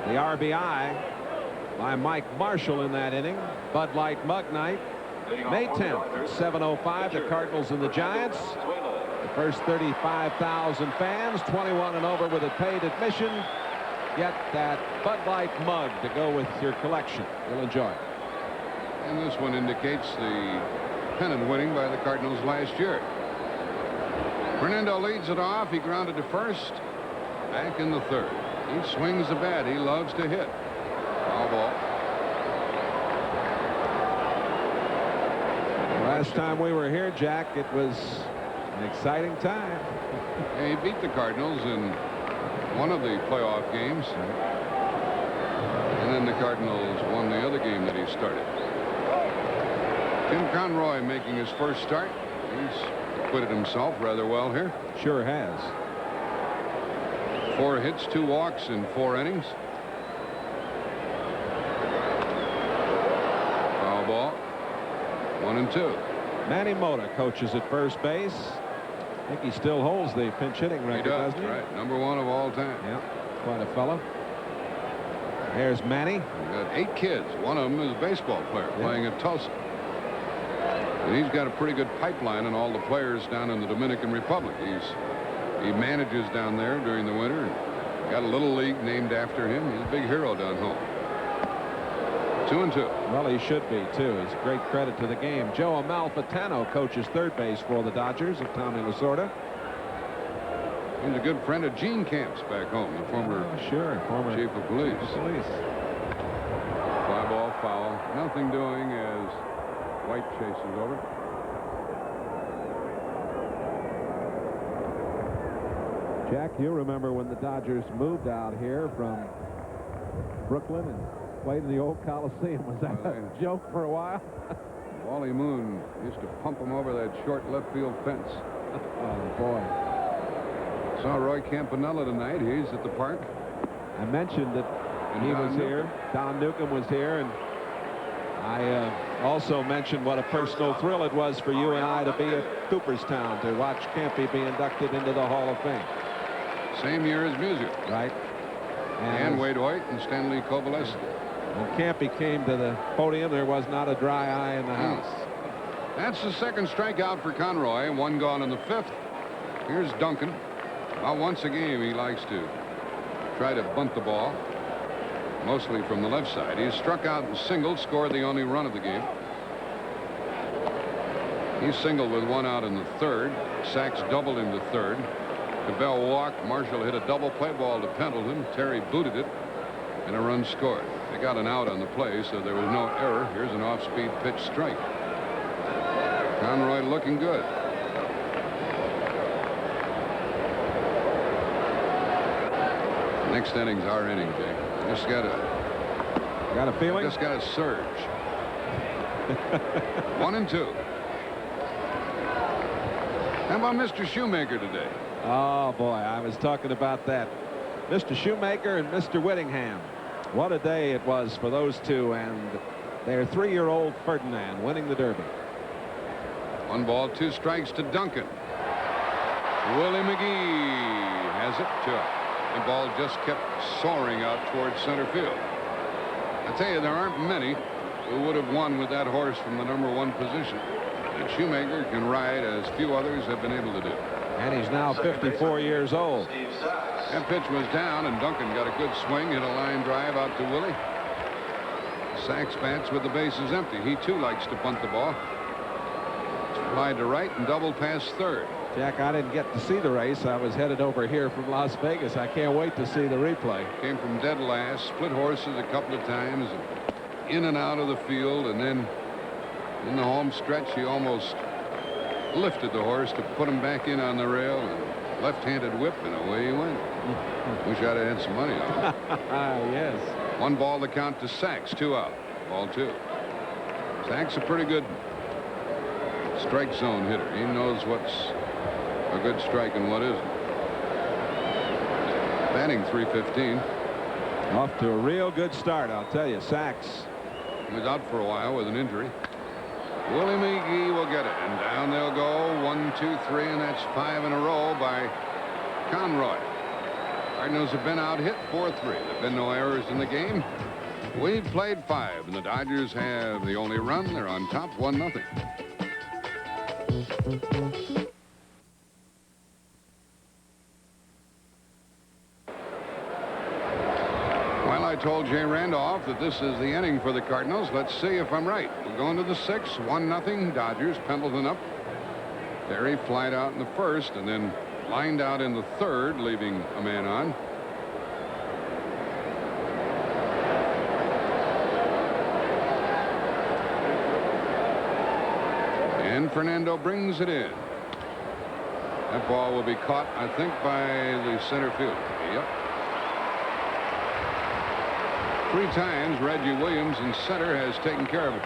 The RBI by Mike Marshall in that inning. Bud Light Mug Night. May 10th, 7:05. The Cardinals and the Giants. The first 35,000 fans, 21 and over with a paid admission. Get that Bud Light mug to go with your collection. You'll enjoy it. And this one indicates the pennant winning by the Cardinals last year. Fernando leads it off. He grounded to first. Back in the 3rd. He swings the bat. He loves to hit. Foul ball. Last time we were here, Jack, it was an exciting time. He beat the Cardinals in one of the playoff games. And then the Cardinals won the other game that he started. Tim Conroy making his first start. He's acquitted himself rather well here. Sure has. 4 hits, 2 walks in 4 innings. Foul ball. 1-2. Manny Mota coaches at first base. I think he still holds the pinch hitting record, He does, doesn't he? right. #1 of all time. Yeah, quite a fellow. There's Manny. He's got 8 kids. One of them is a baseball player playing at Tulsa. And he's got a pretty good pipeline on all the players down in the Dominican Republic. He manages down there during the winter. Got a little league named after him. He's a big hero down home. 2-2. Well, he should be, too. It's a great credit to the game. Joe Amalfitano coaches third base for the Dodgers of Tommy Lasorda. He's a good friend of Gene Camp's back home, the former former chief of police. Fly ball foul. Nothing doing as White chases over. Jack, you remember when the Dodgers moved out here from Brooklyn and played in the old Coliseum. Was that a joke for a while? Wally Moon used to pump him over that short left field fence. Oh, boy. Saw Roy Campanella tonight. He's at the park. I mentioned that he was here. Don Newcomb was here, and I also mentioned what a personal thrill it was for you and I to be at Cooperstown to watch Campy be inducted into the Hall of Fame. Same year as Musial. Right. And Wade Hoyt and Stanley Kovalevsky. When Campy came to the podium, there was not a dry eye in the house. That's the second strikeout for Conroy. One gone in the fifth. Here's Duncan. About once a game, he likes to try to bunt the ball, mostly from the left side. He struck out and singled, scored the only run of the game. He singled with one out in the third. Sachs doubled into third. Cabell walked. Marshall hit a double play ball to Pendleton. Terry booted it, and a run scored. They got an out on the play, so there was no error. Here's an off-speed pitch strike. Conroy looking good. Next inning's our inning, Jay. Just got a feeling? Just got a surge. 1-2. How about Mr. Shoemaker today? Oh, boy, I was talking about that. Mr. Shoemaker and Mr. Whittingham. What a day it was for those two, and their 3-year-old Ferdinand winning the Derby. 1 ball, 2 strikes to Duncan. Willie McGee has it to. The ball just kept soaring out towards center field. I tell you, there aren't many who would have won with that horse from the #1 position. And Shoemaker can ride as few others have been able to do. And he's now 54 years old. That pitch was down, and Duncan got a good swing, hit a line drive out to Willie. Sachs bats with the bases empty. He, too, likes to bunt the ball. Fly to right and double past third. Jack, I didn't get to see the race. I was headed over here from Las Vegas. I can't wait to see the replay. Came from dead last, split horses a couple of times, in and out of the field, and then in the home stretch, he almost lifted the horse to put him back in on the rail, and left-handed whip, and away he went. Wish I'd have had some money on it. Yes. 1 ball, the count to Sachs, 2 out. Ball 2. Sachs a pretty good strike zone hitter. He knows what's a good strike and what isn't. Batting .315. Off to a real good start, I'll tell you. Sachs. He was out for a while with an injury. Willie McGee will get it, and down they'll go. 1, 2, 3, and that's 5 in a row by Conroy. Cardinals have been out hit 4-3. There've been no errors in the game. We've played 5, and the Dodgers have the only run. They're on top, 1-0. Well, I told Jay Randolph that this is the inning for the Cardinals. Let's see if I'm right. We're going to the 6th, 1-0 Dodgers. Pendleton up. Terry flied out in the first and then lined out in the third, leaving a man on. And Fernando brings it in. That ball will be caught, I think, by the center fielder. Yep. 3 times Reggie Williams in center has taken care of it.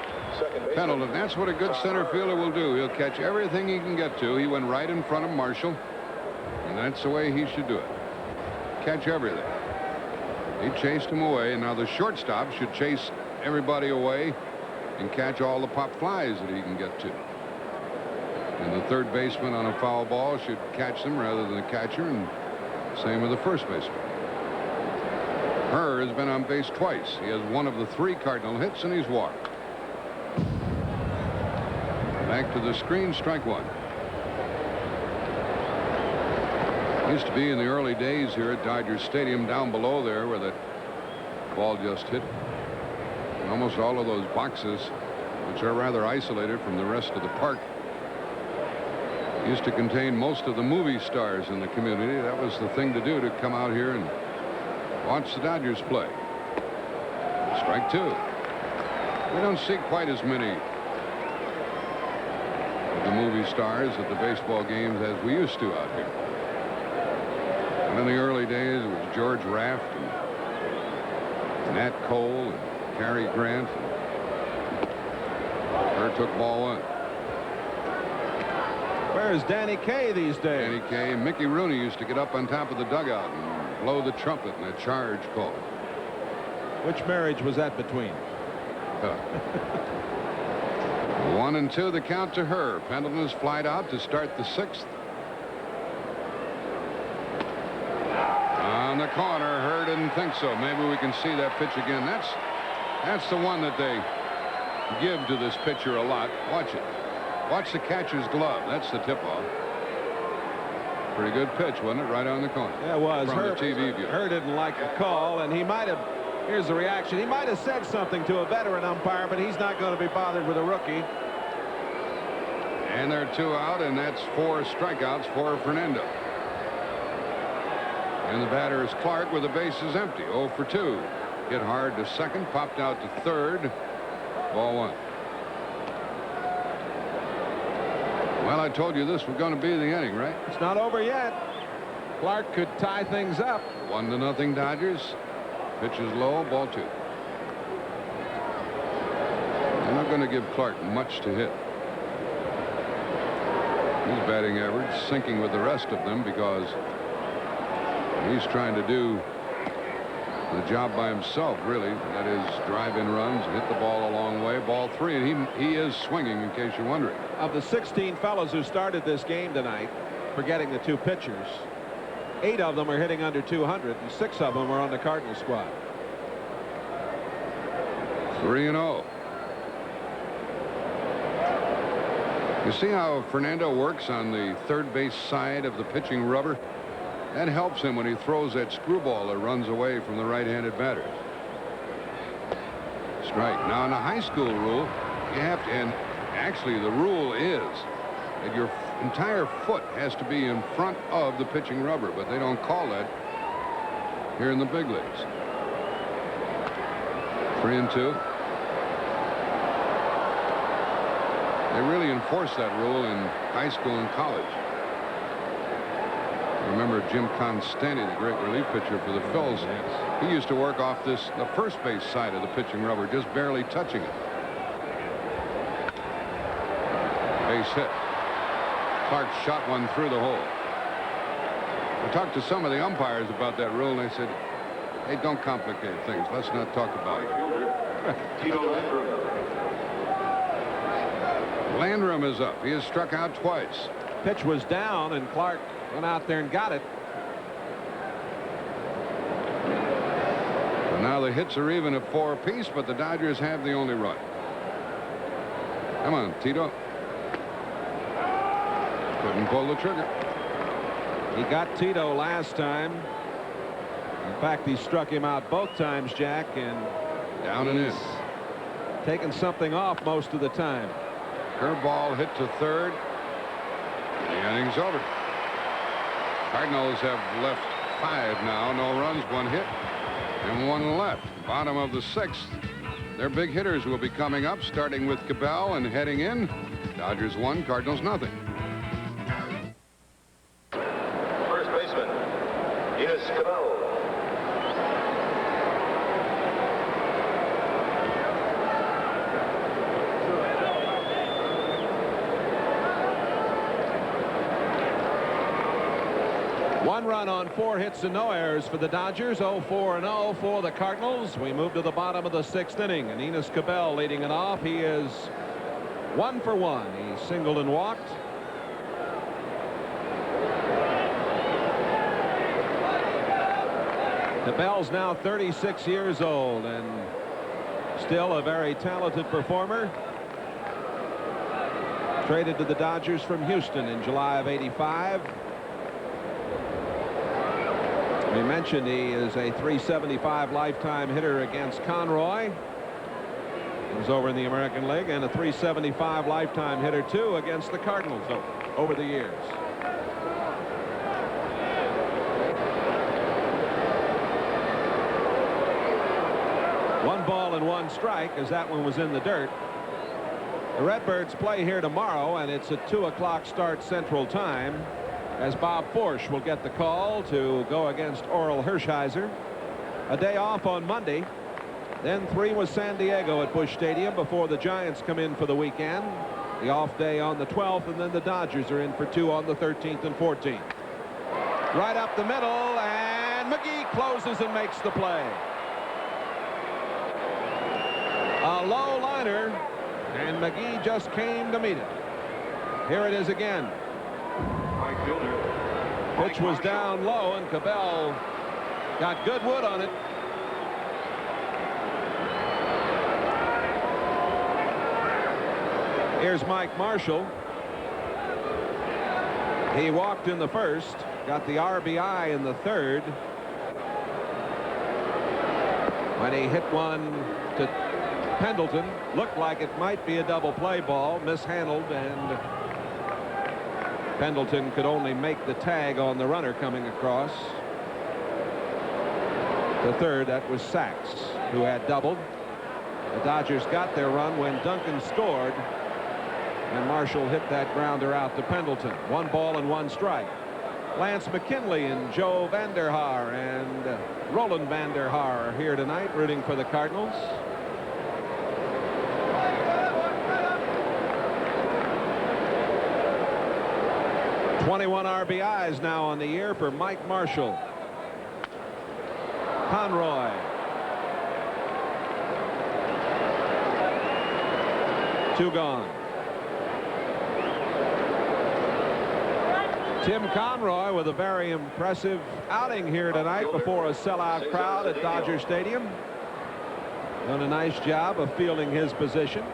Pendleton, that's what a good center fielder will do. He'll catch everything he can get to. He went right in front of Marshall, and that's the way he should do it. Catch everything. He chased him away, and now the shortstop should chase everybody away and catch all the pop flies that he can get to. And the third baseman on a foul ball should catch them rather than the catcher, and same with the first baseman. Herr has been on base twice. He has 1 of the 3 Cardinal hits, and he's walked. Back to the screen, strike 1. Used to be in the early days here at Dodger Stadium, down below there where that ball just hit. And almost all of those boxes, which are rather isolated from the rest of the park, Used to contain most of the movie stars in the community. That was the thing to do, to come out here and watch the Dodgers play. Strike two. We don't see quite as many of the movie stars at the baseball games as we used to out here. And in the early days, it was George Raft and Nat Cole and Cary Grant. Her took ball one. Where's Danny Kaye these days? Danny Kaye. Mickey Rooney used to get up on top of the dugout and blow the trumpet in a charge call. Which marriage was that between? 1-2, the count to her. Pendleton is flied out to start the sixth. On the corner, Herr didn't think so. Maybe we can see that pitch again. That's the one that they give to this pitcher a lot. Watch it. Watch the catcher's glove. That's the tip-off. Pretty good pitch, wasn't it? Right on the corner. Yeah, it was. From the TV view. Herr didn't like the call, and he might have. Here's the reaction. He might have said something to a veteran umpire, but he's not going to be bothered with a rookie. And they're 2 out, and that's 4 strikeouts for Fernando. And the batter is Clark with the bases empty. 0 for 2. Hit hard to second, popped out to third. Ball one. Well, I told you this was going to be the inning, right? It's not over yet. Clark could tie things up. 1-0 Dodgers. Pitch is low, ball 2. I'm not going to give Clark much to hit. His batting average sinking with the rest of them because he's trying to do the job by himself, really. That is, drive in runs, hit the ball a long way. Ball 3, and he is swinging, in case you're wondering. Of the 16 fellows who started this game tonight, forgetting the 2 pitchers, 8 of them are hitting under 200, and 6 of them are on the Cardinals squad. 3-0. You see how Fernando works on the third base side of the pitching rubber? That helps him when he throws that screwball that runs away from the right-handed batters. Strike. Now, in the high school rule, you have to, and actually the rule is that your entire foot has to be in front of the pitching rubber, but they don't call that here in the big leagues. 3-2. They really enforce that rule in high school and college. Remember Jim Constanti, the great relief pitcher for the Phils. He used to work off the first base side of the pitching rubber, just barely touching it. Base hit. Clark shot one through the hole. I talked to some of the umpires about that rule, and they said, hey, don't complicate things. Let's not talk about it. Landrum is up. He has struck out twice. Pitch was down, and Clark went out there and got it. So now the hits are even at 4 apiece, but the Dodgers have the only run. Come on, Tito. Couldn't pull the trigger. He got Tito last time. In fact, he struck him out both times, Jack, and down and in. Taking something off most of the time. Curveball hit to third. The inning's over. Cardinals have left 5 now. No runs, 1 hit, and 1 left. Bottom of the 6th. Their big hitters will be coming up, starting with Cabell and heading in. Dodgers 1, Cardinals nothing. First baseman, Cabell. One run on 4 hits and no errors for the Dodgers. 0-4-0 for the Cardinals. We move to the bottom of the 6th inning, and Enos Cabell leading it off. He is 1 for 1. He singled and walked. Cabell's now 36 years old and still a very talented performer. Traded to the Dodgers from Houston in July of '85. We mentioned he is a .375 lifetime hitter against Conroy. He was over in the American League, and a .375 lifetime hitter too against the Cardinals. So over the years. One ball and one strike as that one was in the dirt. The Redbirds play here tomorrow, and it's a 2 o'clock start Central Time, as Bob Forsch will get the call to go against Oral Hershiser. A day off on Monday. Then 3 with San Diego at Busch Stadium before the Giants come in for the weekend. The off day on the 12th, and then the Dodgers are in for 2 on the 13th and 14th. Right up the middle, and McGee closes and makes the play. A low liner, and McGee just came to meet it. Here it is again. Pitch was down low, and Cabell got good wood on it. Here's Mike Marshall. He walked in the first, got the RBI in the third, when he hit one to Pendleton. Looked like it might be a double play ball, mishandled, and Pendleton could only make the tag on the runner coming across. The third, that was Sachs, who had doubled. The Dodgers got their run when Duncan scored, and Marshall hit that grounder out to Pendleton. 1 ball and 1 strike. Lance McKinley and Joe Vanderhaar and Roland Vanderhaar are here tonight rooting for the Cardinals. '21 RBIs now on the year for Mike Marshall. Conroy. Two gone. Tim Conroy with a very impressive outing here tonight before a sellout crowd at Dodger Stadium. Done a nice job of fielding his position.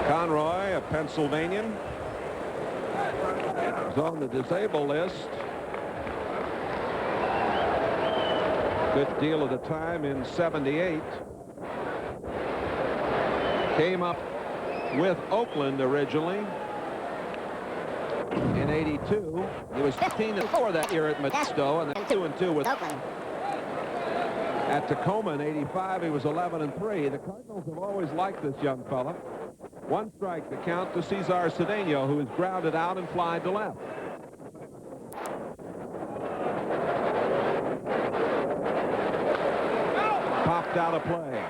Conroy, a Pennsylvanian, is on the disabled list. Good deal of the time in '78. Came up with Oakland originally in '82. He was 15-4 that year at Modesto, and then 2-2 with Oakland. At Tacoma in '85, he was 11-3. The Cardinals have always liked this young fella. 1 strike to count to Cesar Cedeno, who is grounded out and flied to left. Popped out of play.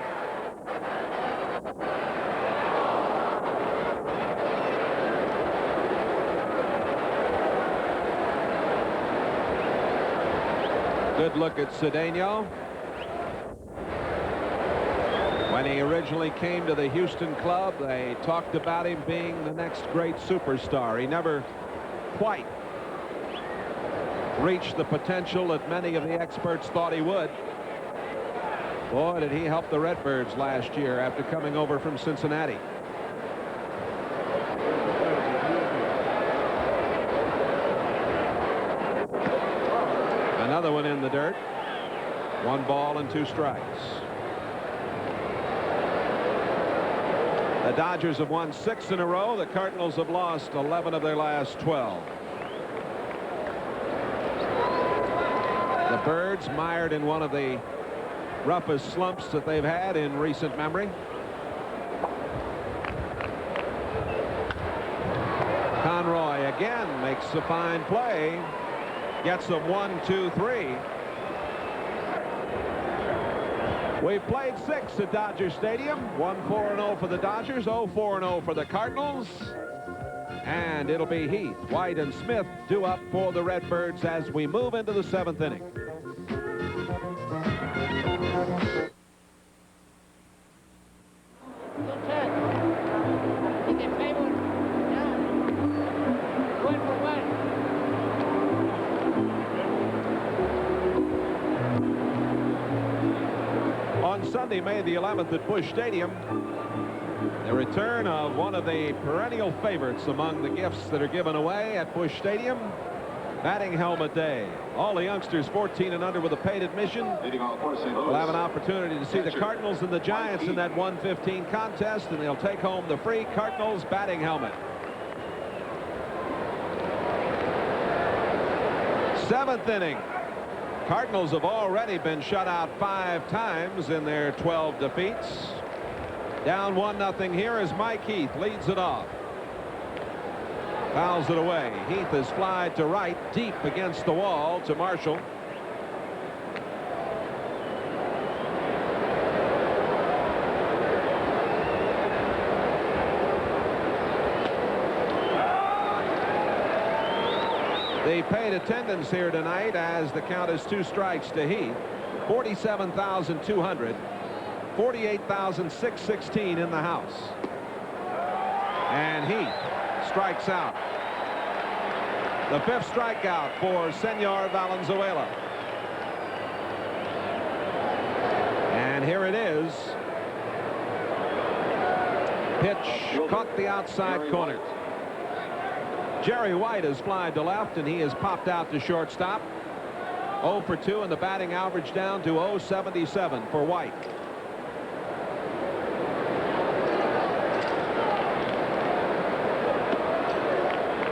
Good look at Cedeno. When he originally came to the Houston club, they talked about him being the next great superstar. He never quite reached the potential that many of the experts thought he would. Boy, did he help the Redbirds last year after coming over from Cincinnati. Another one in the dirt. 1 ball and 2 strikes. The Dodgers have won 6 in a row. The Cardinals have lost 11 of their last 12. The Birds mired in one of the roughest slumps that they've had in recent memory. Conroy again makes a fine play. Gets them 1, 2, 3. We've played 6 at Dodger Stadium. 1-4-0 for the Dodgers, 0-4-0 for the Cardinals. And it'll be Heath, White, and Smith due up for the Redbirds as we move into the 7th inning. Sunday, May the 11th at Busch Stadium, the return of one of the perennial favorites among the gifts that are given away at Busch Stadium. Batting helmet day. All the youngsters 14 and under with a paid admission will have an opportunity to see the Cardinals and the Giants in that 1:15 contest, and they'll take home the free Cardinals batting helmet. 7th inning. Cardinals have already been shut out 5 times in their 12 defeats. Down 1-0 here as Mike Heath leads it off. Fouls it away. Heath is flied to right, deep against the wall to Marshall. The paid attendance here tonight, as the count is 2 strikes to Heath, 47,200, 48,616 in the house. And Heath strikes out. The 5th strikeout for Senor Valenzuela. And here it is. Pitch caught the outside corner. Jerry White is flied to left, and he is popped out to shortstop. 0 for 2, and the batting average down to .077 for White.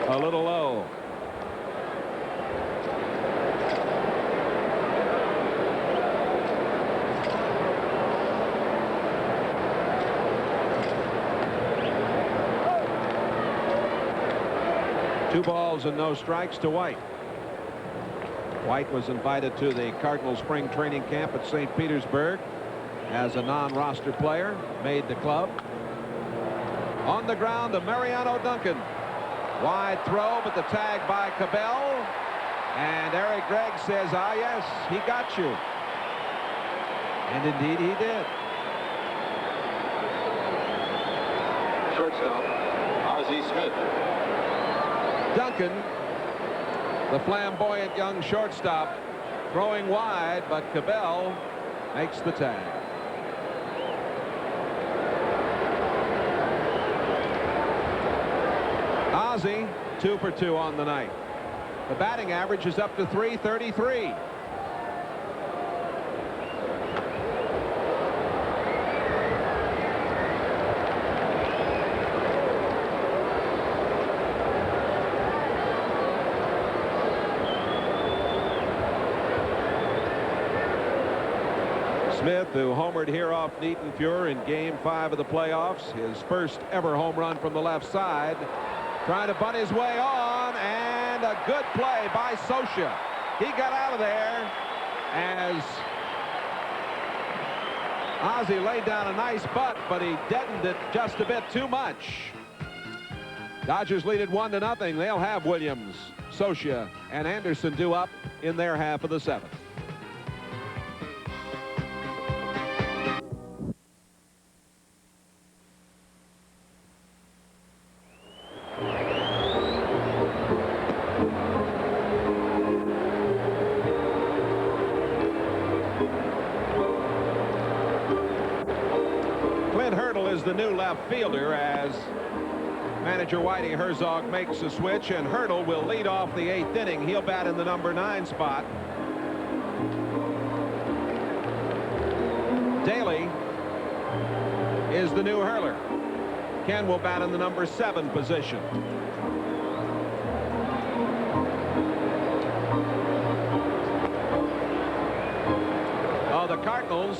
A little low. Two balls and no strikes to White. White was invited to the Cardinals spring training camp at St. Petersburg as a non-roster player. Made the club. On the ground to Mariano Duncan. Wide throw, but the tag by Cabell. And Eric Gregg says, ah, yes, he got you. And indeed he did. Shortstop, Ozzie Smith. Duncan, the flamboyant young shortstop, throwing wide, but Cabell makes the tag. Ozzie 2 for 2 on the night. The batting average is up to .333. Smith, who homered here off Nietenfuhr in Game 5 of the playoffs, his first ever home run from the left side, trying to bunt his way on, and a good play by Scioscia. He got out of there as Ozzie laid down a nice butt, but he deadened it just a bit too much. Dodgers lead it 1-0. They'll have Williams, Scioscia, and Anderson due up in their half of the 7th. The new left fielder as manager Whitey Herzog makes a switch, and Hurdle will lead off the 8th inning. He'll bat in the number 9 spot. Daly is the new hurler. Ken will bat in the number 7 position. The Cardinals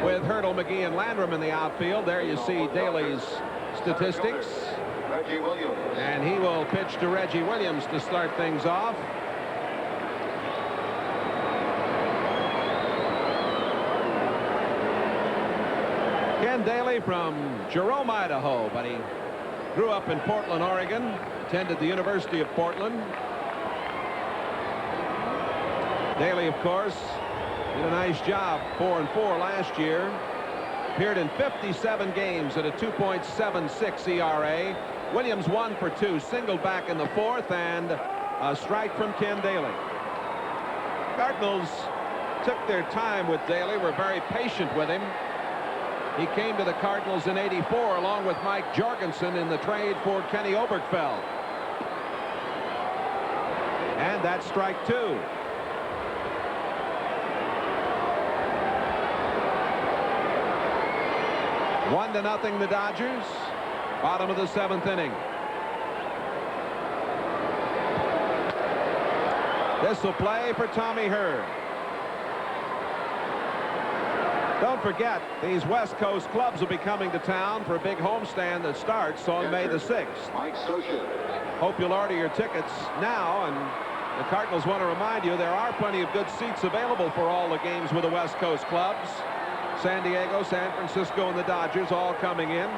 with Hurdle, McGee, and Landrum in the outfield. There you see Daly's statistics. Reggie Williams. And he will pitch to Reggie Williams to start things off. Ken Daly from Jerome, Idaho, but he grew up in Portland, Oregon, attended the University of Portland. Daly, of course, did a nice job, 4-4 last year. Appeared in 57 games at a 2.76 ERA. Williams 1 for 2, singled back in the 4th, and a strike from Ken Daly. Cardinals took their time with Daly, were very patient with him. He came to the Cardinals in '84 along with Mike Jorgensen in the trade for Kenny Oberkfell. And that's strike 2. One to nothing, the Dodgers. Bottom of the 7th inning. This will play for Tommy Hurd. Don't forget, these West Coast clubs will be coming to town for a big homestand that starts on May the 6th. Hope you'll order your tickets now, and the Cardinals want to remind you there are plenty of good seats available for all the games with the West Coast clubs. San Diego, San Francisco, and the Dodgers all coming in.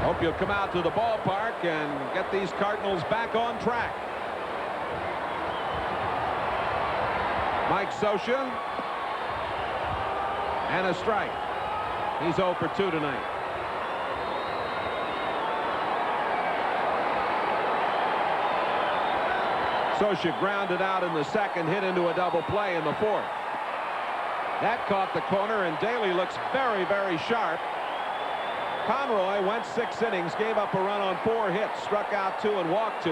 Hope you'll come out to the ballpark and get these Cardinals back on track. Mike Scioscia. And a strike. He's 0 for 2 tonight. Scioscia grounded out in the 2nd, hit into a double play in the 4th. That caught the corner, and Daly looks very, very sharp. Conroy went 6 innings, gave up a run on 4 hits, struck out 2 and walked 2.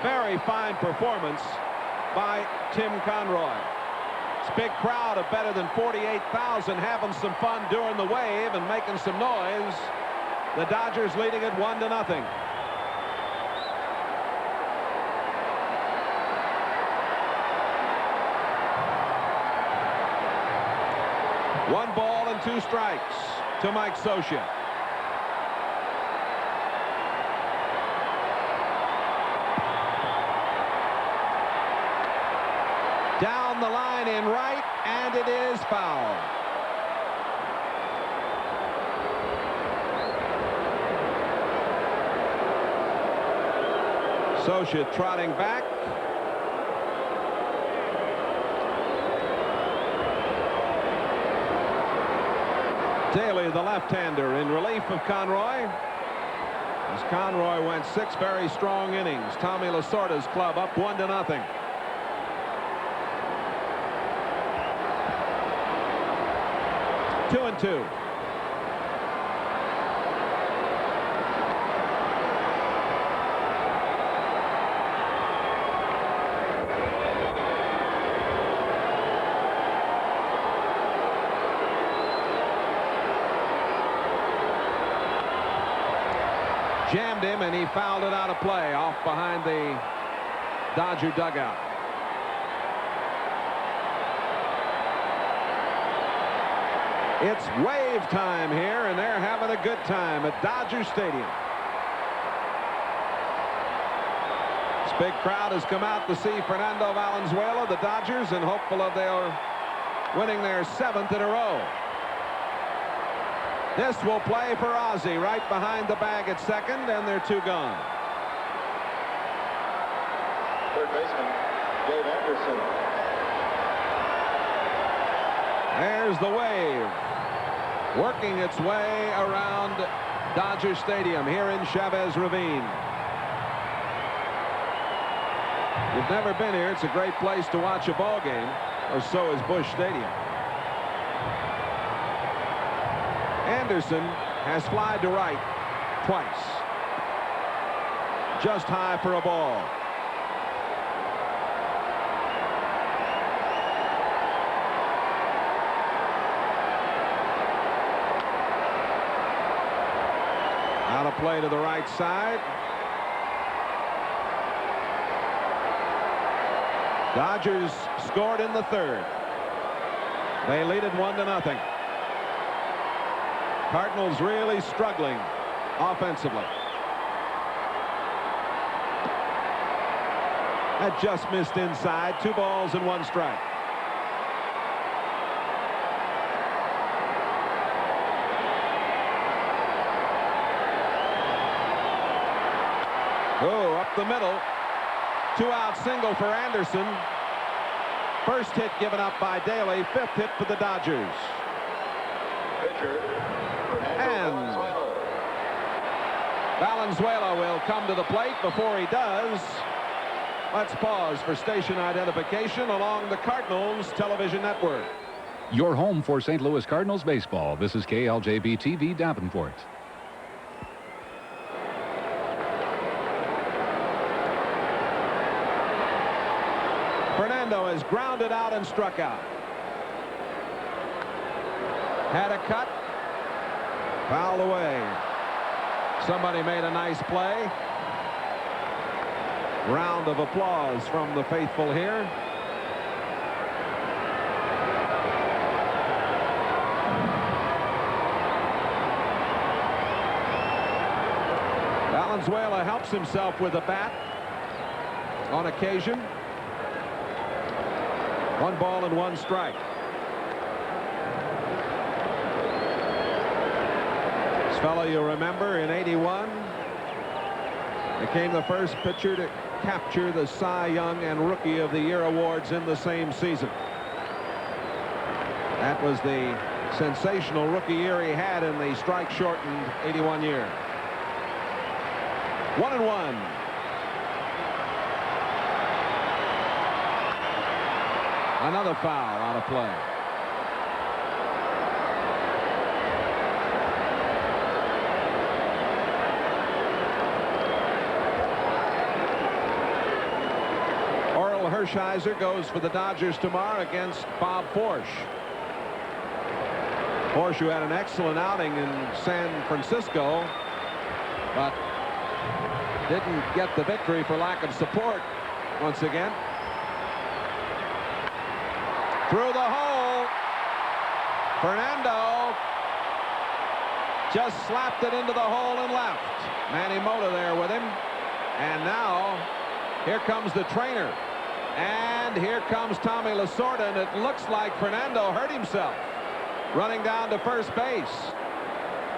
Very fine performance by Tim Conroy. It's a big crowd of better than 48,000 having some fun during the wave and making some noise. The Dodgers leading it 1-0. One ball and 2 strikes to Mike Scioscia. Down the line in right, and it is foul. Scioscia trotting back. Daly, the left-hander, in relief of Conroy. As Conroy went 6 very strong innings. Tommy Lasorda's club up 1-0. Two and 2. Jammed him, and he fouled it out of play off behind the Dodger dugout. It's wave time here, and they're having a good time at Dodger Stadium. This big crowd has come out to see Fernando Valenzuela, the Dodgers, and hopeful of their winning their 7th in a row. This will play for Ozzie right behind the bag at 2nd, and they're 2 gone. Third baseman, Dave Anderson. There's the wave, working its way around Dodger Stadium here in Chavez Ravine. If you've never been here, it's a great place to watch a ball game, or so is Busch Stadium. Anderson has flied to right twice. Just high for a ball. Out of play to the right side. Dodgers scored in the 3rd. They lead it 1-0. Cardinals really struggling offensively. That just missed inside. 2 balls and 1 strike. Oh, up the middle. 2-out single for Anderson. First hit given up by Daly. 5th hit for the Dodgers. Pitcher, And Valenzuela will come to the plate. Before he does, let's pause for station identification along the Cardinals television network. Your home for St. Louis Cardinals baseball. This is KLJB TV Davenport. Fernando is grounded out and struck out. Had a cut. Fouled away. Somebody made a nice play. Round of applause from the faithful here. Valenzuela helps himself with a bat on occasion. 1 ball and 1 strike. This fellow, you remember, in '81 became the first pitcher to capture the Cy Young and Rookie of the Year awards in the same season. That was the sensational rookie year he had in the strike-shortened '81 year. 1-1. Another foul out of play. Orel Hershiser goes for the Dodgers tomorrow against Bob Forsch. Forsch, who had an excellent outing in San Francisco, but didn't get the victory for lack of support once again. Through the hole. Fernando just slapped it into the hole and left. Manny Mota there with him. And now here comes the trainer. And here comes Tommy Lasorda. And it looks like Fernando hurt himself running down to first base.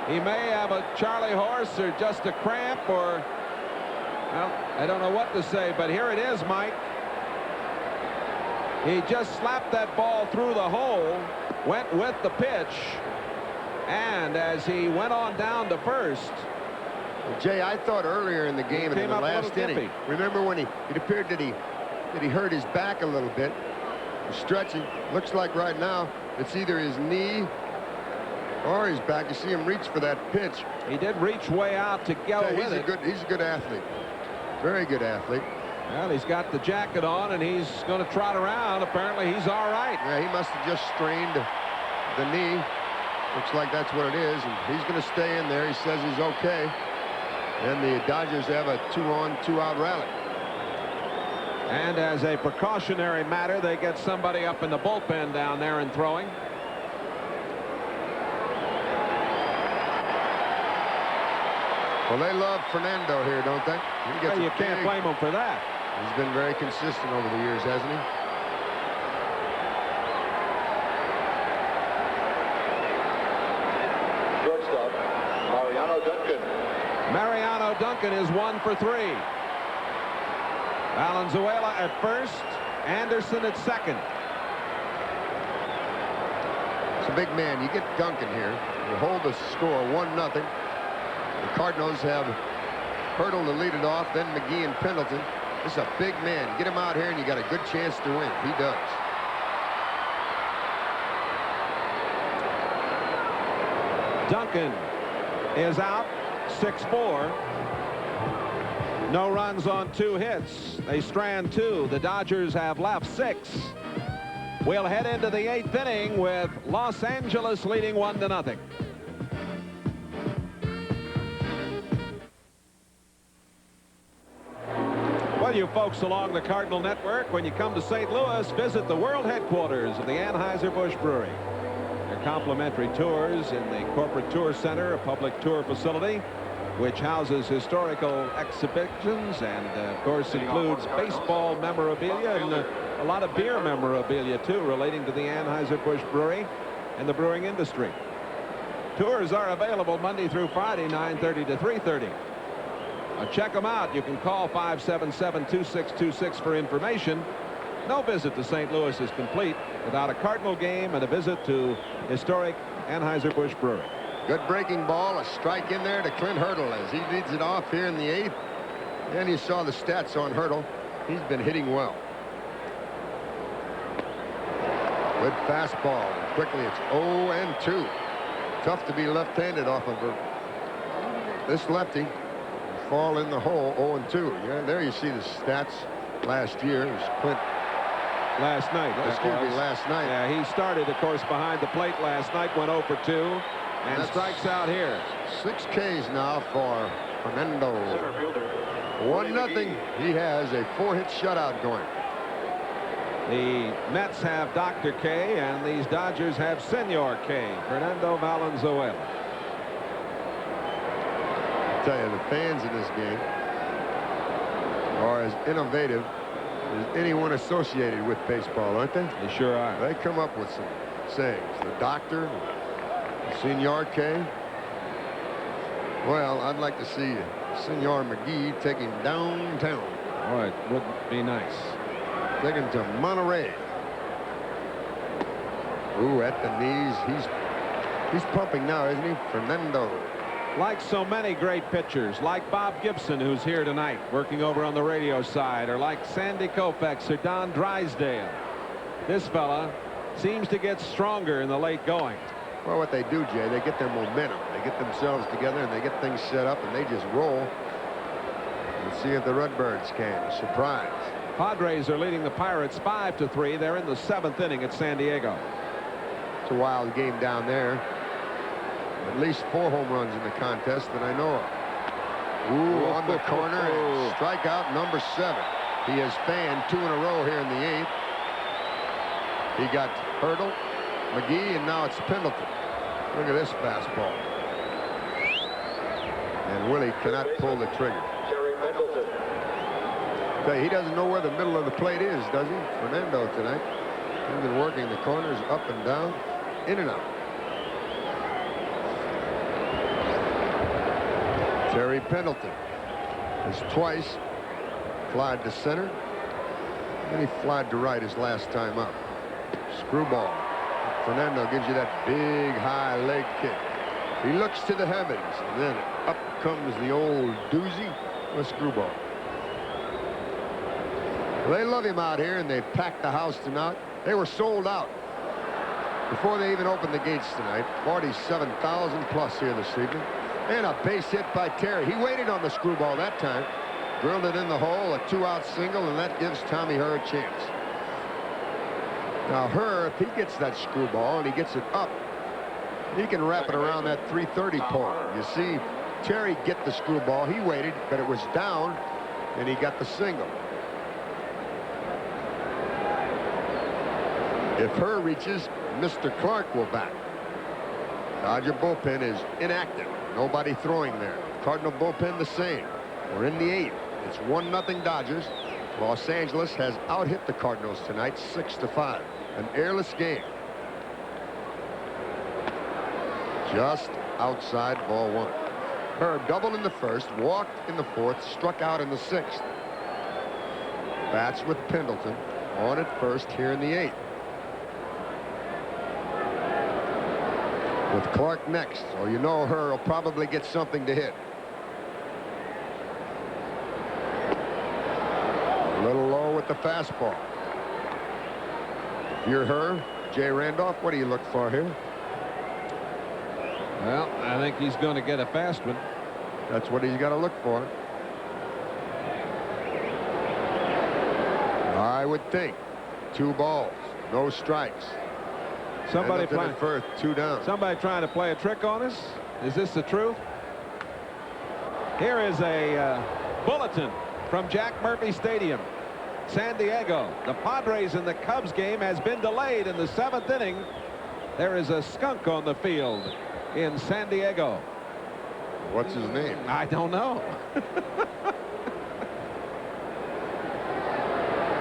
He may have a Charlie horse or just a cramp or, well, I don't know what to say, but here it is, Mike. He just slapped that ball through the hole, went with the pitch, and as he went on down to first. Jay, I thought earlier in the game and in the last inning, remember when it appeared that he hurt his back a little bit, stretching. Looks like right now it's either his knee or his back. You see him reach for that pitch. He did reach way out to go with it. He's a good athlete. Very good athlete. Well, he's got the jacket on, and he's going to trot around. Apparently, he's all right. Yeah, he must have just strained the knee. Looks like that's what it is, and he's going to stay in there. He says he's okay. And the Dodgers have a 2-on, 2-out rally. And as a precautionary matter, they get somebody up in the bullpen down there and throwing. Well, they love Fernando here, don't they? Well, you can't blame him for that. He's been very consistent over the years, hasn't he? Shortstop, Mariano Duncan. Mariano Duncan is 1 for 3. Valenzuela at first, Anderson at second. It's a big man. You get Duncan here. You hold the score 1-0. The Cardinals have Hurdle to lead it off, then McGee and Pendleton. This is a big man. Get him out here and you got a good chance to win. He does. Duncan is out, 6-4. No runs on 2 hits. They strand 2. The Dodgers have left 6. We'll head into the 8th inning with Los Angeles leading 1-0. Well, you folks along the Cardinal Network, when you come to St. Louis, visit the world headquarters of the Anheuser-Busch Brewery. Their complimentary tours in the Corporate Tour Center, a public tour facility, which houses historical exhibitions and, of course, includes baseball memorabilia and a lot of beer memorabilia, too, relating to the Anheuser-Busch Brewery and the brewing industry. Tours are available Monday through Friday, 9:30 to 3:30. Check them out. You can call 577-2626 for information. No visit to St. Louis is complete without a Cardinal game and a visit to historic Anheuser-Busch Brewery. Good breaking ball, a strike in there to Clint Hurdle as he leads it off here in the 8th. And you saw the stats on Hurdle. He's been hitting well. Good fastball. Quickly, it's 0-2. Tough to be left-handed off of her. This lefty. Fall in the hole, 0-2. Yeah, there you see the stats last year. It was Clint last night. Excuse me, last night. Yeah, he started, of course, behind the plate last night, went 0 for 2, and That's strikes out here. 6 Ks now for Fernando. 1-0. He has a 4-hit shutout going. The Mets have Dr. K, and these Dodgers have Senor K, Fernando Valenzuela. I tell you, the fans in this game are as innovative as anyone associated with baseball, aren't they? They sure are. They come up with some sayings. The Doctor, Senor K. Well, I'd like to see Senor McGee take him downtown. Boy, it would be nice. Take him to Monterey. Ooh, at the knees. He's pumping now, isn't he? Fernando. Like so many great pitchers, like Bob Gibson, who's here tonight working over on the radio side, or like Sandy Koufax or Don Drysdale. This fella seems to get stronger in the late going. Well, what they do, Jay, they get their momentum. They get themselves together and they get things set up and they just roll. Let's see if the Redbirds can. Surprise. Padres are leading the Pirates 5-3. They're in the 7th inning at San Diego. It's a wild game down there. At least 4 home runs in the contest that I know of. Ooh, on the corner. And strikeout number 7. He has fanned 2 in a row here in the 8th. He got Hurdle, McGee, and now it's Pendleton. Look at this fastball. And Willie cannot pull the trigger. Okay, he doesn't know where the middle of the plate is, does he? Fernando tonight. He's been working the corners up and down, in and out. Terry Pendleton has twice flied to center, and he flied to right his last time up. Screwball. Fernando gives you that big high leg kick. He looks to the heavens, and then up comes the old doozy, a screwball. Well, they love him out here, and they've packed the house tonight. They were sold out before they even opened the gates tonight. 47,000 plus here this evening. And a base hit by Terry. He waited on the screwball that time. Drilled it in the hole, a 2-out single, and that gives Tommy Herr a chance. Now, Herr, if he gets that screwball and he gets it up, he can wrap it around that 330 pole. You see Terry get the screwball. He waited, but it was down, and he got the single. If Herr reaches, Mr. Clark will back. Dodger bullpen is inactive. Nobody throwing there. Cardinal bullpen the same. We're in the 8th. It's 1-0 Dodgers. Los Angeles has out-hit the Cardinals tonight 6-5. An airless game. Just outside ball 1. Herb doubled in the 1st, walked in the 4th, struck out in the 6th. Bats with Pendleton on at 1st here in the 8th. With Clark next, so you know Herr will probably get something to hit. A little low with the fastball. If you're Herr, Jay Randolph, what do you look for here? Well, I think he's going to get a fast one. That's what he's got to look for. I would think 2 balls, no strikes. Somebody playing for 2 down. Somebody trying to play a trick on us. Is this the truth? Here is a bulletin from Jack Murphy Stadium, San Diego. The Padres and the Cubs game has been delayed in the 7th inning. There is a skunk on the field in San Diego. What's his name? I don't know.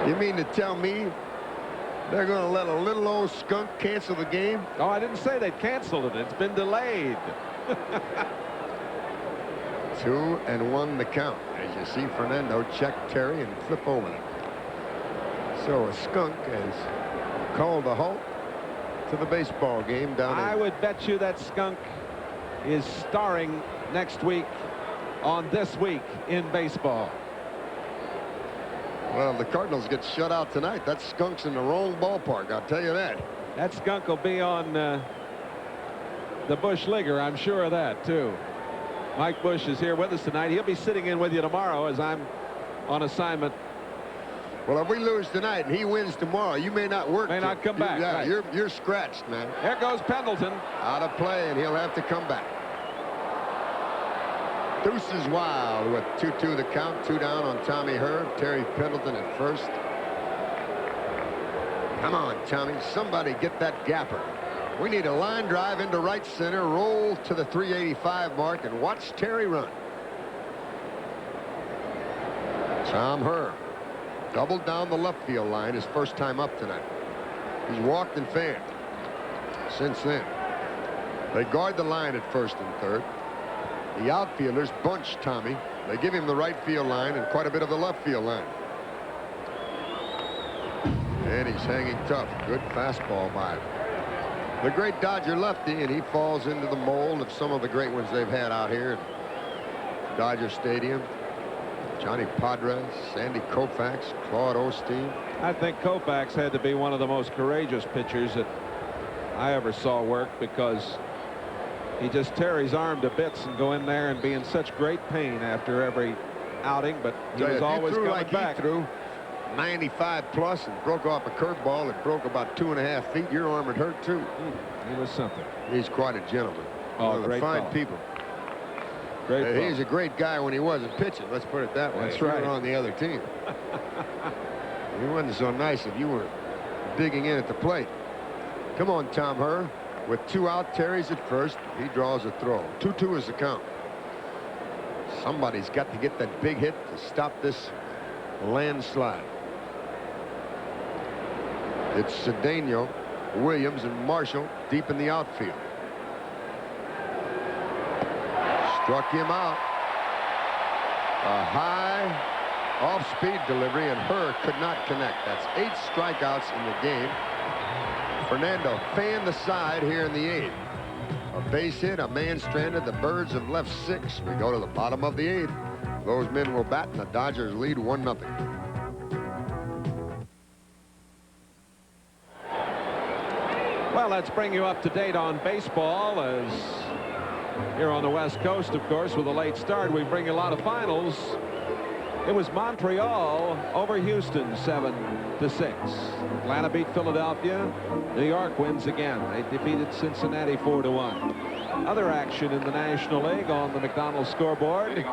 You mean to tell me they're going to let a little old skunk cancel the game? Oh, I didn't say they canceled it. It's been delayed. 2-1 the count. As you see Fernando check Terry and flip over them. So a skunk has called a halt to the baseball game down there. I would bet you that skunk is starring next week on This Week in Baseball. Well, if the Cardinals get shut out tonight, that skunk's in the wrong ballpark, I'll tell you that. That skunk will be on the Bush Leaguer. I'm sure of that, too. Mike Bush is here with us tonight. He'll be sitting in with you tomorrow as I'm on assignment Well, if we lose tonight and he wins tomorrow, you may not work. May not come back. Yeah, right. you're scratched, man. There goes Pendleton. Out of play, and he'll have to come back. Deuces Wild with 2-2 the count. 2 down on Tommy Herb. Terry Pendleton at first. Come on, Tommy. Somebody get that gapper. We need a line drive into right center, roll to the 385 mark, and watch Terry run. Tom Herb doubled down the left field line his first time up tonight. He's walked and fanned since then. They guard the line at first and third. The outfielders bunch Tommy. They give him the right field line and quite a bit of the left field line. And he's hanging tough. Good fastball by him. The great Dodger lefty, and he falls into the mold of some of the great ones they've had out here at Dodger Stadium. Johnny Padres, Sandy Koufax, Claude Osteen. I think Koufax had to be one of the most courageous pitchers that I ever saw work, because he just tear his arm to bits and go in there and be in such great pain after every outing, but he was always coming back. He threw 95 plus and broke off a curveball that broke about 2.5 feet. Your arm would hurt too. He was something. He's quite a gentleman. Oh, great fine fellow. people. Great. He's a great guy when he wasn't pitching. Let's put it that way. That's If you right. were on the other team. He wasn't so nice if you were digging in at the plate. Come on, Tom Herr. With 2 out, Terry's at first. He draws a throw. 2-2 is the count. Somebody's got to get that big hit to stop this landslide. It's Cedeno, Williams, and Marshall deep in the outfield. Struck him out. A high off-speed delivery, and Herr could not connect. That's 8 strikeouts in the game. Fernando fanned the side here in the 8th. A base hit, a man stranded. The Birds have left 6. We go to the bottom of the 8th. Those men will bat, and the Dodgers lead 1-0. Well, let's bring you up to date on baseball, as here on the West Coast, of course, with a late start, we bring you a lot of finals. It was Montreal over Houston, 7-6. Atlanta beat Philadelphia. New York wins again. They defeated Cincinnati 4-1. Other action in the National League on the McDonald's scoreboard.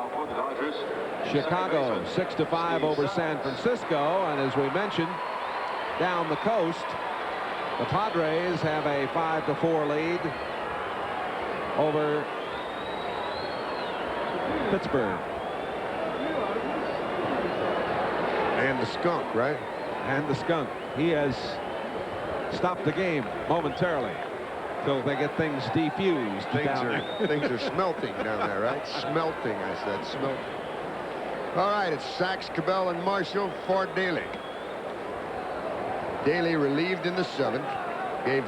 Chicago 6-5 over San Francisco, and as we mentioned, down the coast, the Padres have a 5-4 lead over Pittsburgh. And the skunk, right? And the skunk. He has stopped the game momentarily till they get things defused. Things are smelting down there, right? Smelting, I said. Smelting. All right, it's Sachs, Cabell, and Marshall for Daly. Daly relieved in the 7th. Gave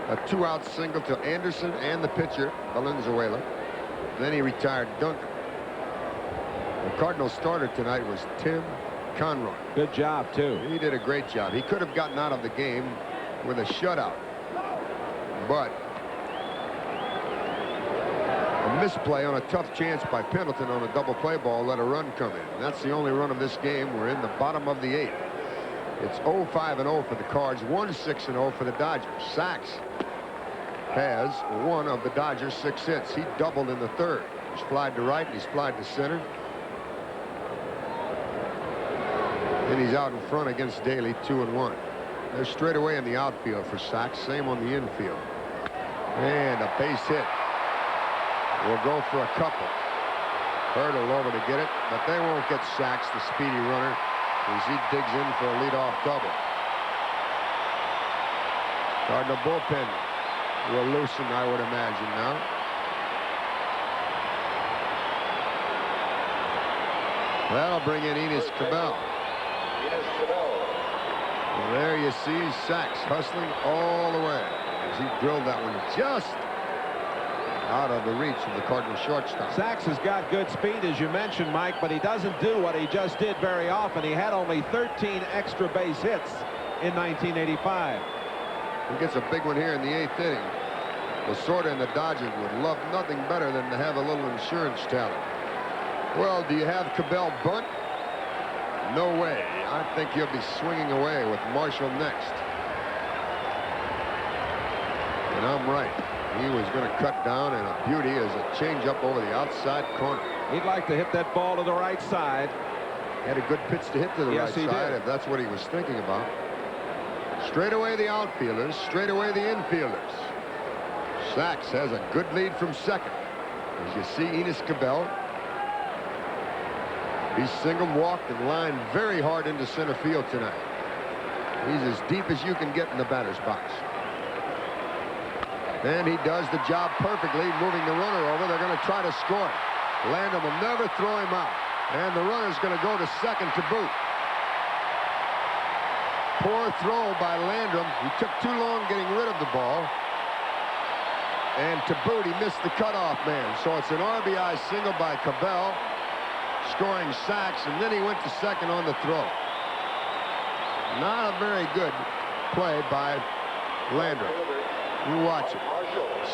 a 2-out single to Anderson and the pitcher, Valenzuela. Then he retired Duncan. The Cardinals starter tonight was Tim Conroy. Good job, too. He did a great job. He could have gotten out of the game with a shutout, but a misplay on a tough chance by Pendleton on a double play ball let a run come in. And that's the only run of this game. We're in the bottom of the 8th. It's 0-5-0 for the Cards, 1-6-0 for the Dodgers. Sachs has one of the Dodgers' 6 hits. He doubled in the 3rd. He's flied to right, and he's flied to center. And he's out in front against Daly, 2-1. They're straight away in the outfield for Sachs. Same on the infield. And a base hit. We'll go for a couple. Hurdle over to get it, but they won't get Sachs, the speedy runner, as he digs in for a leadoff double. Cardinal bullpen will loosen, I would imagine, now. That'll bring in Enos Cabell. And there you see Sachs hustling all the way as he drilled that one just out of the reach of the Cardinal shortstop. Sachs has got good speed, as you mentioned, Mike, but he doesn't do what he just did very often. He had only 13 extra base hits in 1985. He gets a big one here in the 8th inning. Lasorda and the Dodgers would love nothing better than to have a little insurance talent. Well, do you have Cabell bunt? No way. I think he'll be swinging away with Marshall next. And I'm right. He was going to cut down, and a beauty is a changeup over the outside corner. He'd like to hit that ball to the right side. He had a good pitch to hit to the Yes, right he side, did. if that's what he was thinking about. Straight away the outfielders, straight away the infielders. Sachs has a good lead from second. As you see, Enos Cabell. He single walked and lined very hard into center field tonight. He's as deep as you can get in the batter's box. And he does the job perfectly, moving the runner over. They're going to try to score. Landon will never throw him out. And the runner's going to go to second to boot. Poor throw by Landrum. He took too long getting rid of the ball. And to boot, he missed the cutoff man. So it's an RBI single by Cabell, scoring Sachs, and then he went to second on the throw. Not a very good play by Landrum. You watch it.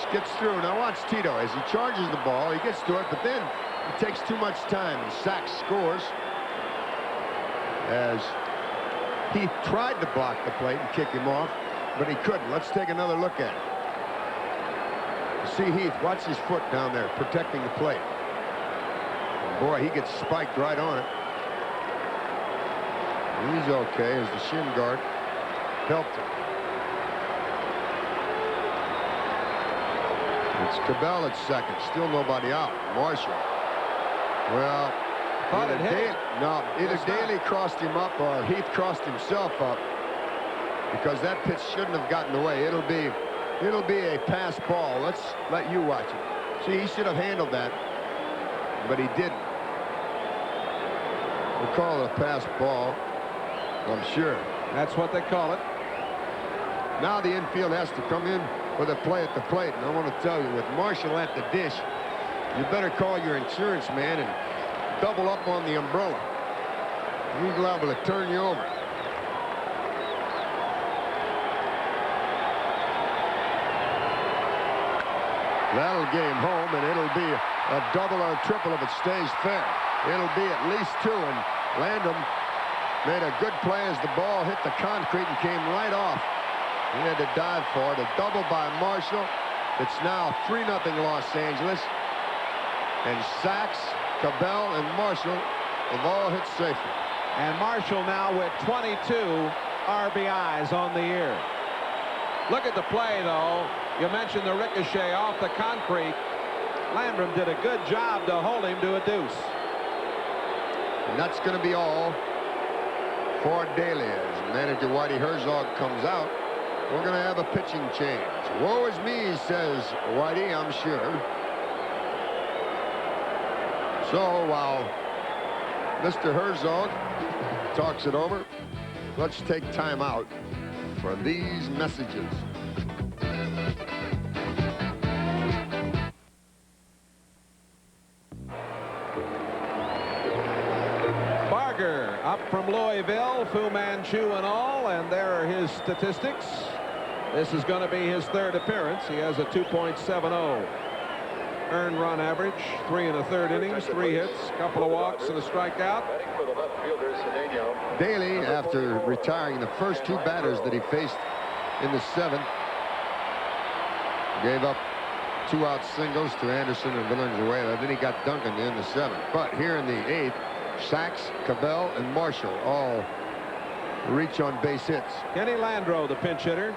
Skips through. Now watch Tito. As he charges the ball, he gets to it, but then it takes too much time, and Sachs scores. As Heath tried to block the plate and kick him off, but he couldn't. Let's take another look at it. You see Heath, watch his foot down there, protecting the plate. And boy, he gets spiked right on it. He's okay as the shin guard helped him. It's Cabell at second. Still nobody out. Marshall. Well, either Daly crossed him up or Heath crossed himself up, because that pitch shouldn't have gotten away. It'll be a pass ball. Let's let you watch it. See, he should have handled that, but he didn't. We'll call it a pass ball, I'm sure. That's what they call it. Now the infield has to come in with a play at the plate. And I want to tell you, with Marshall at the dish, you better call your insurance man and double up on the umbrella. He's liable to turn you over. That'll get him home, and it'll be a double or a triple if it stays fair. It'll be at least two, and Landrum made a good play as the ball hit the concrete and came right off. He had to dive for it. A double by Marshall. It's now 3-0 Los Angeles. And Sachs, Cabell, and Marshall have all hit safely. And Marshall now with 22 RBIs on the year. Look at the play, though. You mentioned the ricochet off the concrete. Landrum did a good job to hold him to a deuce. And that's going to be all for Daly. As manager Whitey Herzog comes out, we're going to have a pitching change. Woe is me, says Whitey, I'm sure. So while Mr. Herzog talks it over, let's take time out for these messages. Barger up from Louisville, Fu Manchu and all, and there are his statistics. This is going to be his third appearance. He has a 2.70 earned run average, 3 1/3 innings, 3 hits, a couple of walks and a strikeout. Daly, after retiring the first 2 batters that he faced in the 7th, gave up 2-out singles to Anderson and Valenzuela. Then he got Duncan in the 7th. But here in the 8th, Sachs, Cabell, and Marshall all reach on base hits. Kenny Landreau, the pinch hitter,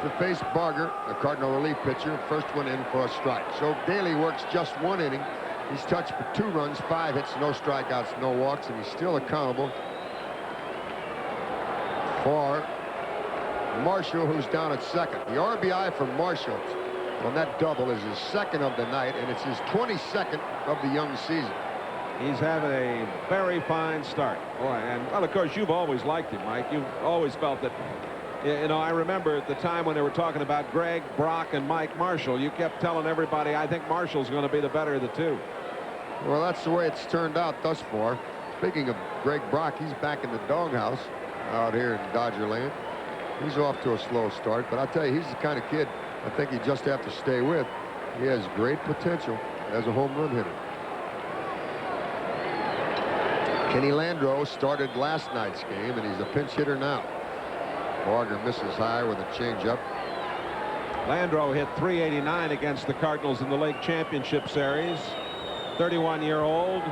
to face Barger, the Cardinal relief pitcher, first one in for a strike. So Daly works just 1 inning. He's touched for 2 runs, 5 hits, no strikeouts, no walks, and he's still accountable for Marshall, who's down at second. The RBI for Marshall on that double is his 2nd of the night, and it's his 22nd of the young season. he's having a very fine start. Boy, and well, of course, you've always liked him, Mike. You've always felt that. You know, I remember at the time when they were talking about Greg, Brock, and Mike Marshall, you kept telling everybody, I think Marshall's going to be the better of the 2. Well, that's the way it's turned out thus far. Speaking of Greg Brock, he's back in the doghouse out here in Dodgerland. He's off to a slow start, but I'll tell you, he's the kind of kid I think you just have to stay with. He has great potential as a home run hitter. Kenny Landreau started last night's game, and he's a pinch hitter now. Barger misses high with a changeup. Landreau hit .389 against the Cardinals in the League Championship Series. 31-year-old.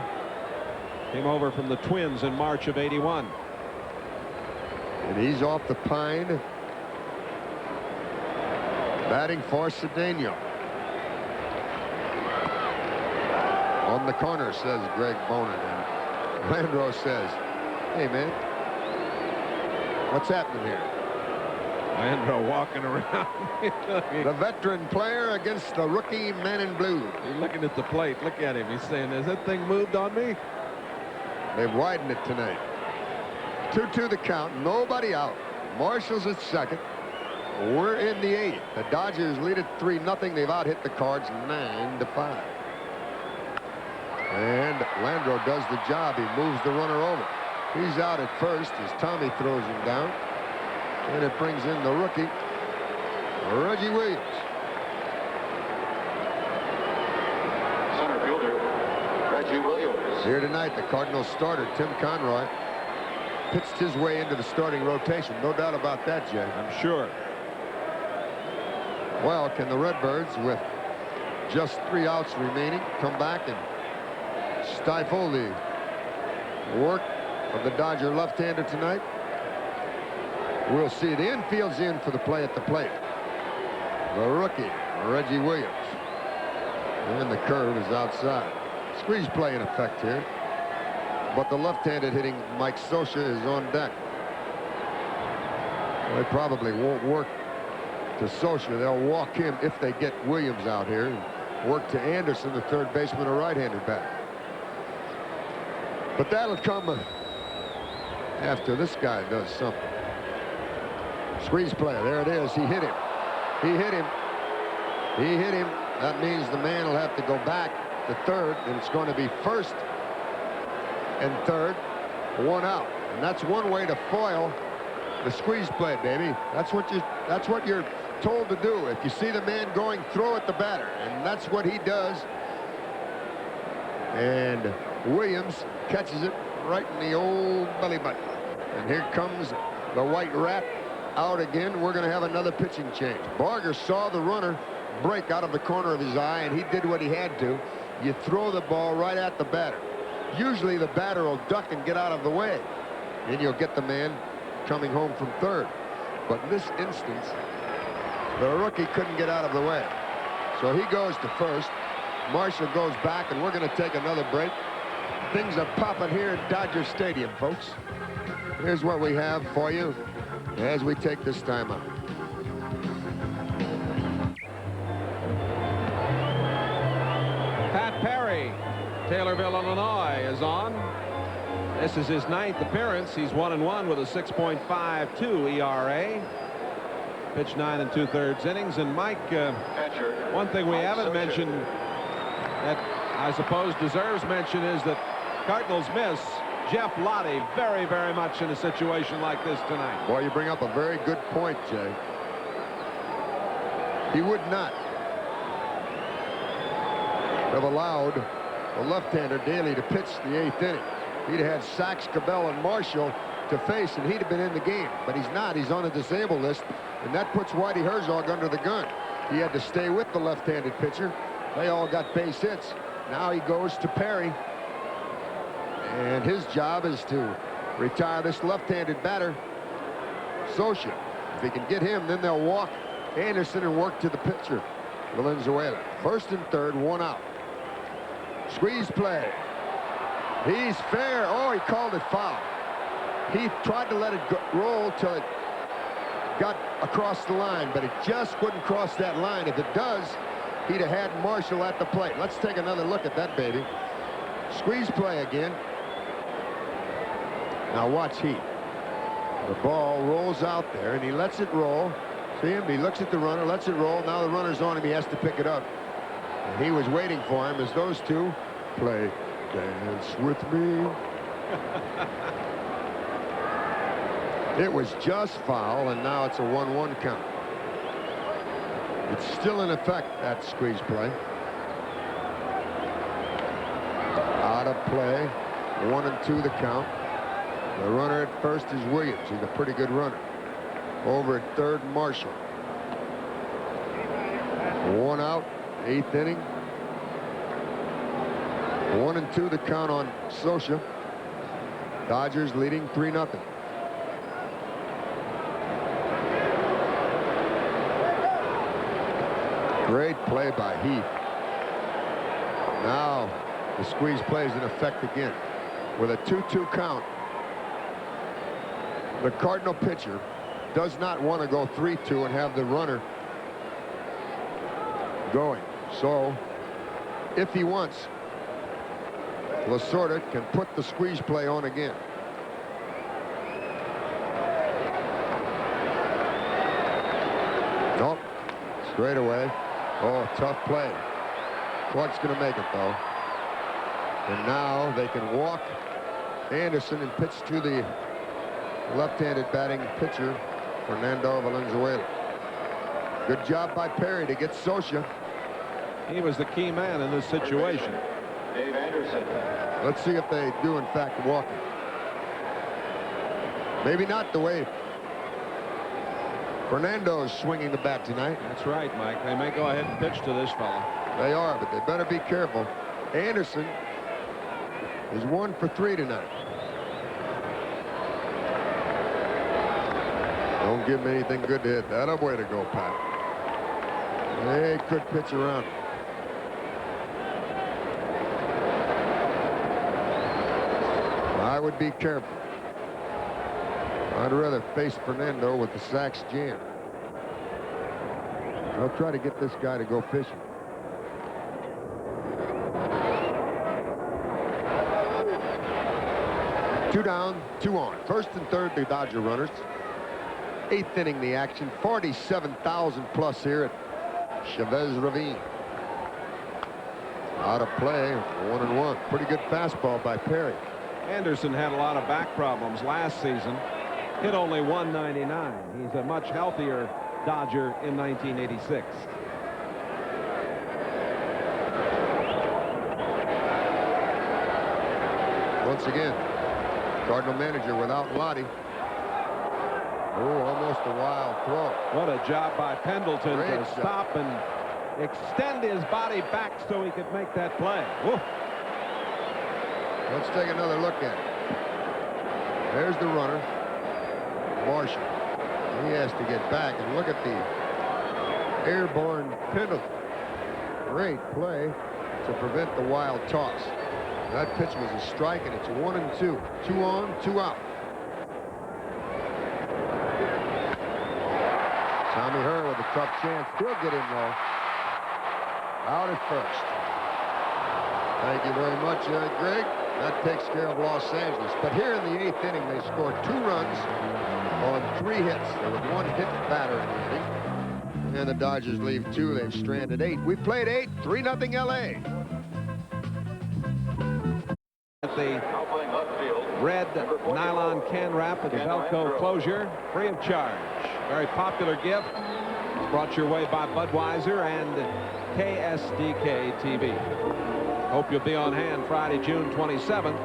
Came over from the Twins in March of '81. And he's off the pine. Batting for Cedeno. On the corner, says Greg Bonin. And Landreau says, hey, man, what's happening here? Landreau walking around. The veteran player against the rookie man in blue. He's looking at the plate. Look at him. He's saying, has that thing moved on me? They've widened it tonight. 2-2 the count. Nobody out. Marshall's at second. We're in the eighth. The Dodgers lead it 3-0. They've out-hit the Cards 9-5. And Landreau does the job. He moves the runner over. He's out at first as Tommy throws him down. And it brings in the rookie, Reggie Williams. Center fielder, Reggie Williams. Here tonight, the Cardinals starter, Tim Conroy, pitched his way into the starting rotation. No doubt about that, Jay. I'm sure. Well, can the Redbirds, with just 3 outs remaining, come back and stifle the work of the Dodger left-hander tonight? We'll see. The infield's in for the play at the plate. The rookie, Reggie Williams. And the curve is outside. Squeeze play in effect here. But the left-handed hitting Mike Scioscia is on deck. They probably won't work to Scioscia. They'll walk him if they get Williams out here and work to Anderson, the third baseman, a right-handed bat. But that'll come after this guy does something. Squeeze play. There it is. He hit him. He hit him. He hit him. That means the man will have to go back to third, and it's going to be first and third, 1 out. And that's one way to foil the squeeze play, baby. That's what you're told to do. If you see the man going, throw at the batter, and that's what he does. And Williams catches it right in the old belly button. And here comes the White Rat out again. We're going to have another pitching change. Barger saw the runner break out of the corner of his eye, and he did what he had to. You throw the ball right at the batter. Usually the batter will duck and get out of the way, and you'll get the man coming home from third. But in this instance, the rookie couldn't get out of the way. So he goes to first. Marshall goes back, and we're going to take another break. Things are popping here at Dodger Stadium, folks. Here's what we have for you as we take this time out. Pat Perry, Taylorville, Illinois, is on. This is his 9th appearance. He's 1-1 with a 6.52 ERA. Pitched 9 2/3 innings. And Mike, one thing we haven't mentioned that I suppose deserves mention is that Cardinals miss Jeff Lottie very, very much in a situation like this tonight. Boy, you bring up a very good point, Jay. He would not have allowed the left-hander Daly to pitch the 8th inning. He'd have had Sachs, Cabell, and Marshall to face, and he'd have been in the game. But he's not. He's on a disabled list, and that puts Whitey Herzog under the gun. He had to stay with the left-handed pitcher. They all got base hits. Now he goes to Perry, and his job is to retire this left-handed batter, Scioscia. If he can get him, then they'll walk Anderson and work to the pitcher, Valenzuela. First and third, 1 out. Squeeze play. He's fair. Oh, he called it foul. He tried to let it roll till it got across the line, but it just wouldn't cross that line. If it does, he'd have had Marshall at the plate. Let's take another look at that, baby. Squeeze play again. Now watch Heath. The ball rolls out there, and he lets it roll. See him? He looks at the runner, lets it roll. Now the runner's on him. He has to pick it up. And he was waiting for him as those two play Dance With Me. It was just foul, and now it's a 1-1 count. It's still in effect, that squeeze play. Out of play. 1-2 the count. The runner at first is Williams. He's a pretty good runner. Over at third, Marshall. 1 out, 8th inning. 1-2 the count on Socha. Dodgers leading 3-0. Great play by Heath. Now the squeeze play is in effect again. With a 2-2 count, the Cardinal pitcher does not want to go 3-2 and have the runner going. So if he wants, Lasorda can put the squeeze play on again. Nope. Straight away. Oh, tough play. Clark's going to make it, though. And now they can walk Anderson and pitch to the left-handed batting pitcher, Fernando Valenzuela. Good job by Perry to get Socha. He was the key man in this situation. Dave Anderson. Let's see if they do, in fact, walk him. Maybe not the way Fernando is swinging the bat tonight. That's right, Mike. They may go ahead and pitch to this fella. They are, but they better be careful. Anderson is 1 for 3 tonight. Don't give him anything good to hit. That a way to go, Pat. They could pitch around him. I would be careful. I'd rather face Fernando with the sacks jammed. I'll try to get this guy to go fishing. Two down, 2 on. First and third, the Dodger runners. 8th inning, the action. 47,000 plus here at Chavez Ravine. Out of play, 1-1. Pretty good fastball by Perry. Anderson had a lot of back problems last season. Hit only 199. He's a much healthier Dodger in 1986. Once again, Cardinal manager without Lottie. Oh, almost a wild throw. What a job by Pendleton Great to job. stop and extend his body back so he could make that play. Woo. Let's take another look at it. There's the runner, Marshall. He has to get back, and look at the airborne Pendleton. Great play to prevent the wild toss. That pitch was a strike, and it's 1-2. 2 on, 2 out. Tommy Herr with a tough chance. He'll get in though. Out at first. Thank you very much, Greg. That takes care of Los Angeles. But here in the 8th inning, they scored 2 runs on 3 hits. There was 1 hit batter in the inning. And the Dodgers leave 2. They've stranded 8. We played 8. 3-0 LA. At the red nylon can wrap at the Velcro closure, free of charge. Very popular gift. It's brought your way by Budweiser and KSDK TV. Hope you'll be on hand Friday, June 27th.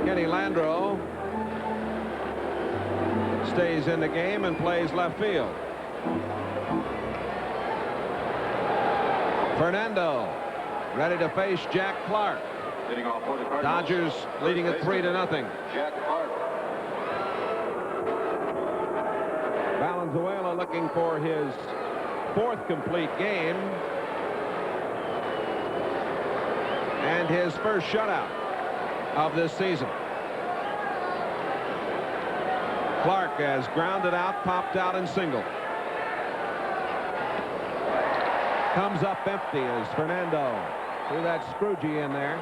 Kenny Landreau stays in the game and plays left field. Fernando ready to face Jack Clark. Dodgers leading it 3-0. Jack Clark. Valenzuela looking for his 4th complete game and his first shutout of this season. Clark has grounded out, popped out, and singled. Comes up empty as Fernando threw that Scroogey in there.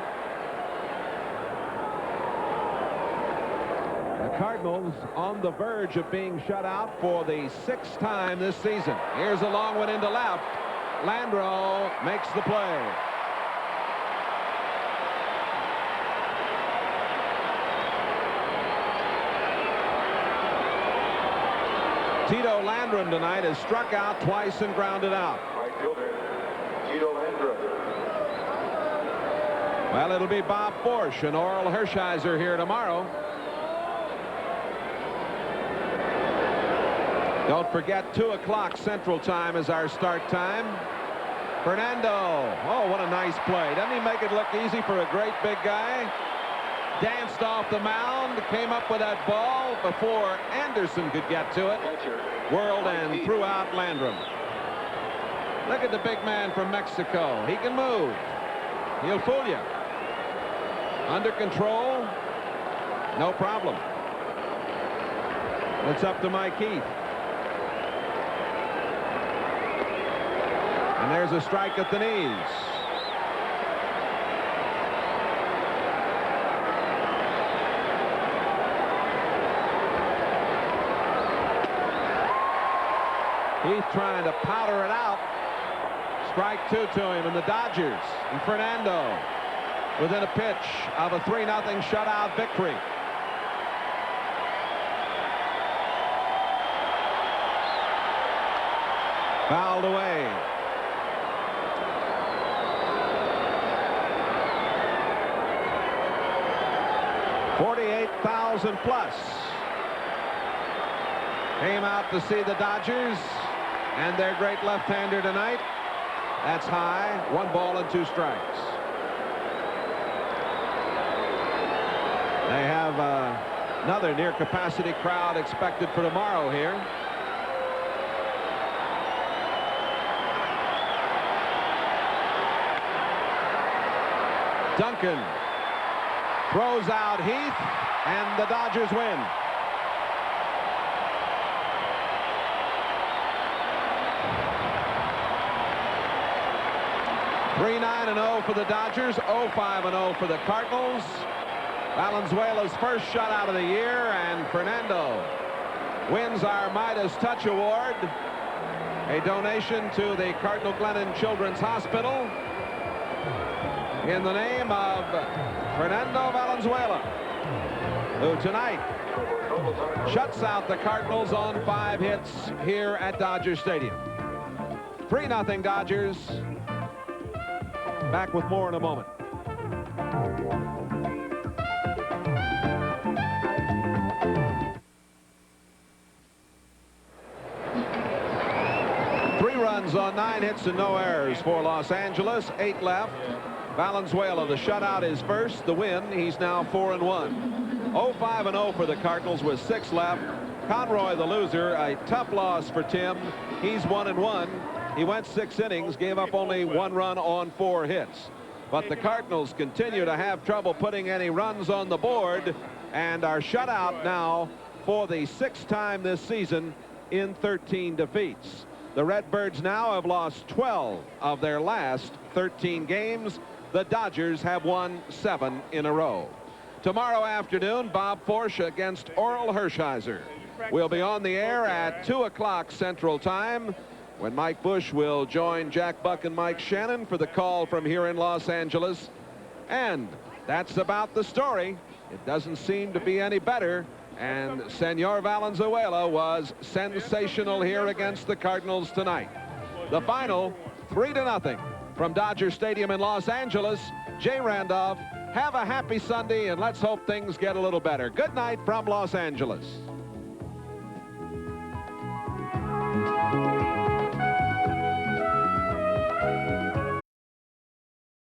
The Cardinals on the verge of being shut out for the 6th time this season. Here's a long one into left. Landreau makes the play. Tito Landrum tonight has struck out twice and grounded out. Right fielder, Tito Landrum. Well, it'll be Bob Forsch and Oral Hershiser here tomorrow. Don't forget, 2 o'clock Central Time is our start time. Fernando. Oh, what a nice play. Doesn't he make it look easy for a great big guy? Danced off the mound, came up with that ball before Anderson could get to it. Whirled and threw out Landrum. Look at the big man from Mexico. He can move. He'll fool you. Under control. No problem. It's up to Mike Heath. And there's a strike at the knees. Heath trying to powder it out. Strike 2 to him, and the Dodgers and Fernando within a pitch of a 3-0 shutout victory. Fouled away. $48,000 plus came out to see the Dodgers and their great left-hander tonight. That's high. 1 ball and 2 strikes. They have another near-capacity crowd expected for tomorrow here. Duncan throws out Heath, and the Dodgers win. .3-9-0 for the Dodgers, 0-5-0 for the Cardinals. Valenzuela's first shutout of the year, and Fernando wins our Midas Touch Award, a donation to the Cardinal Glennon Children's Hospital in the name of Fernando Valenzuela, who tonight shuts out the Cardinals on 5 hits here at Dodger Stadium. 3-0 Dodgers. Back with more in a moment. Three runs on 9 hits and no errors for Los Angeles. 8 left. Valenzuela, the shutout, is first. The win, he's now 4-1. 0-5-0 for the Cardinals with 6 left. Conroy, the loser, a tough loss for Tim. He's 1-1. He went 6 innings, gave up only 1 run on 4 hits. But the Cardinals continue to have trouble putting any runs on the board and are shut out now for the 6th time this season in 13 defeats. The Redbirds now have lost 12 of their last 13 games. The Dodgers have won 7 in a row. Tomorrow afternoon, Bob Forsch against Oral Hershiser. We'll be on the air at 2 o'clock Central Time, when Mike Bush will join Jack Buck and Mike Shannon for the call from here in Los Angeles. And that's about the story. It doesn't seem to be any better. And Senor Valenzuela was sensational here against the Cardinals tonight. The final, 3-0 from Dodger Stadium in Los Angeles. Jay Randolph, have a happy Sunday, and let's hope things get a little better. Good night from Los Angeles.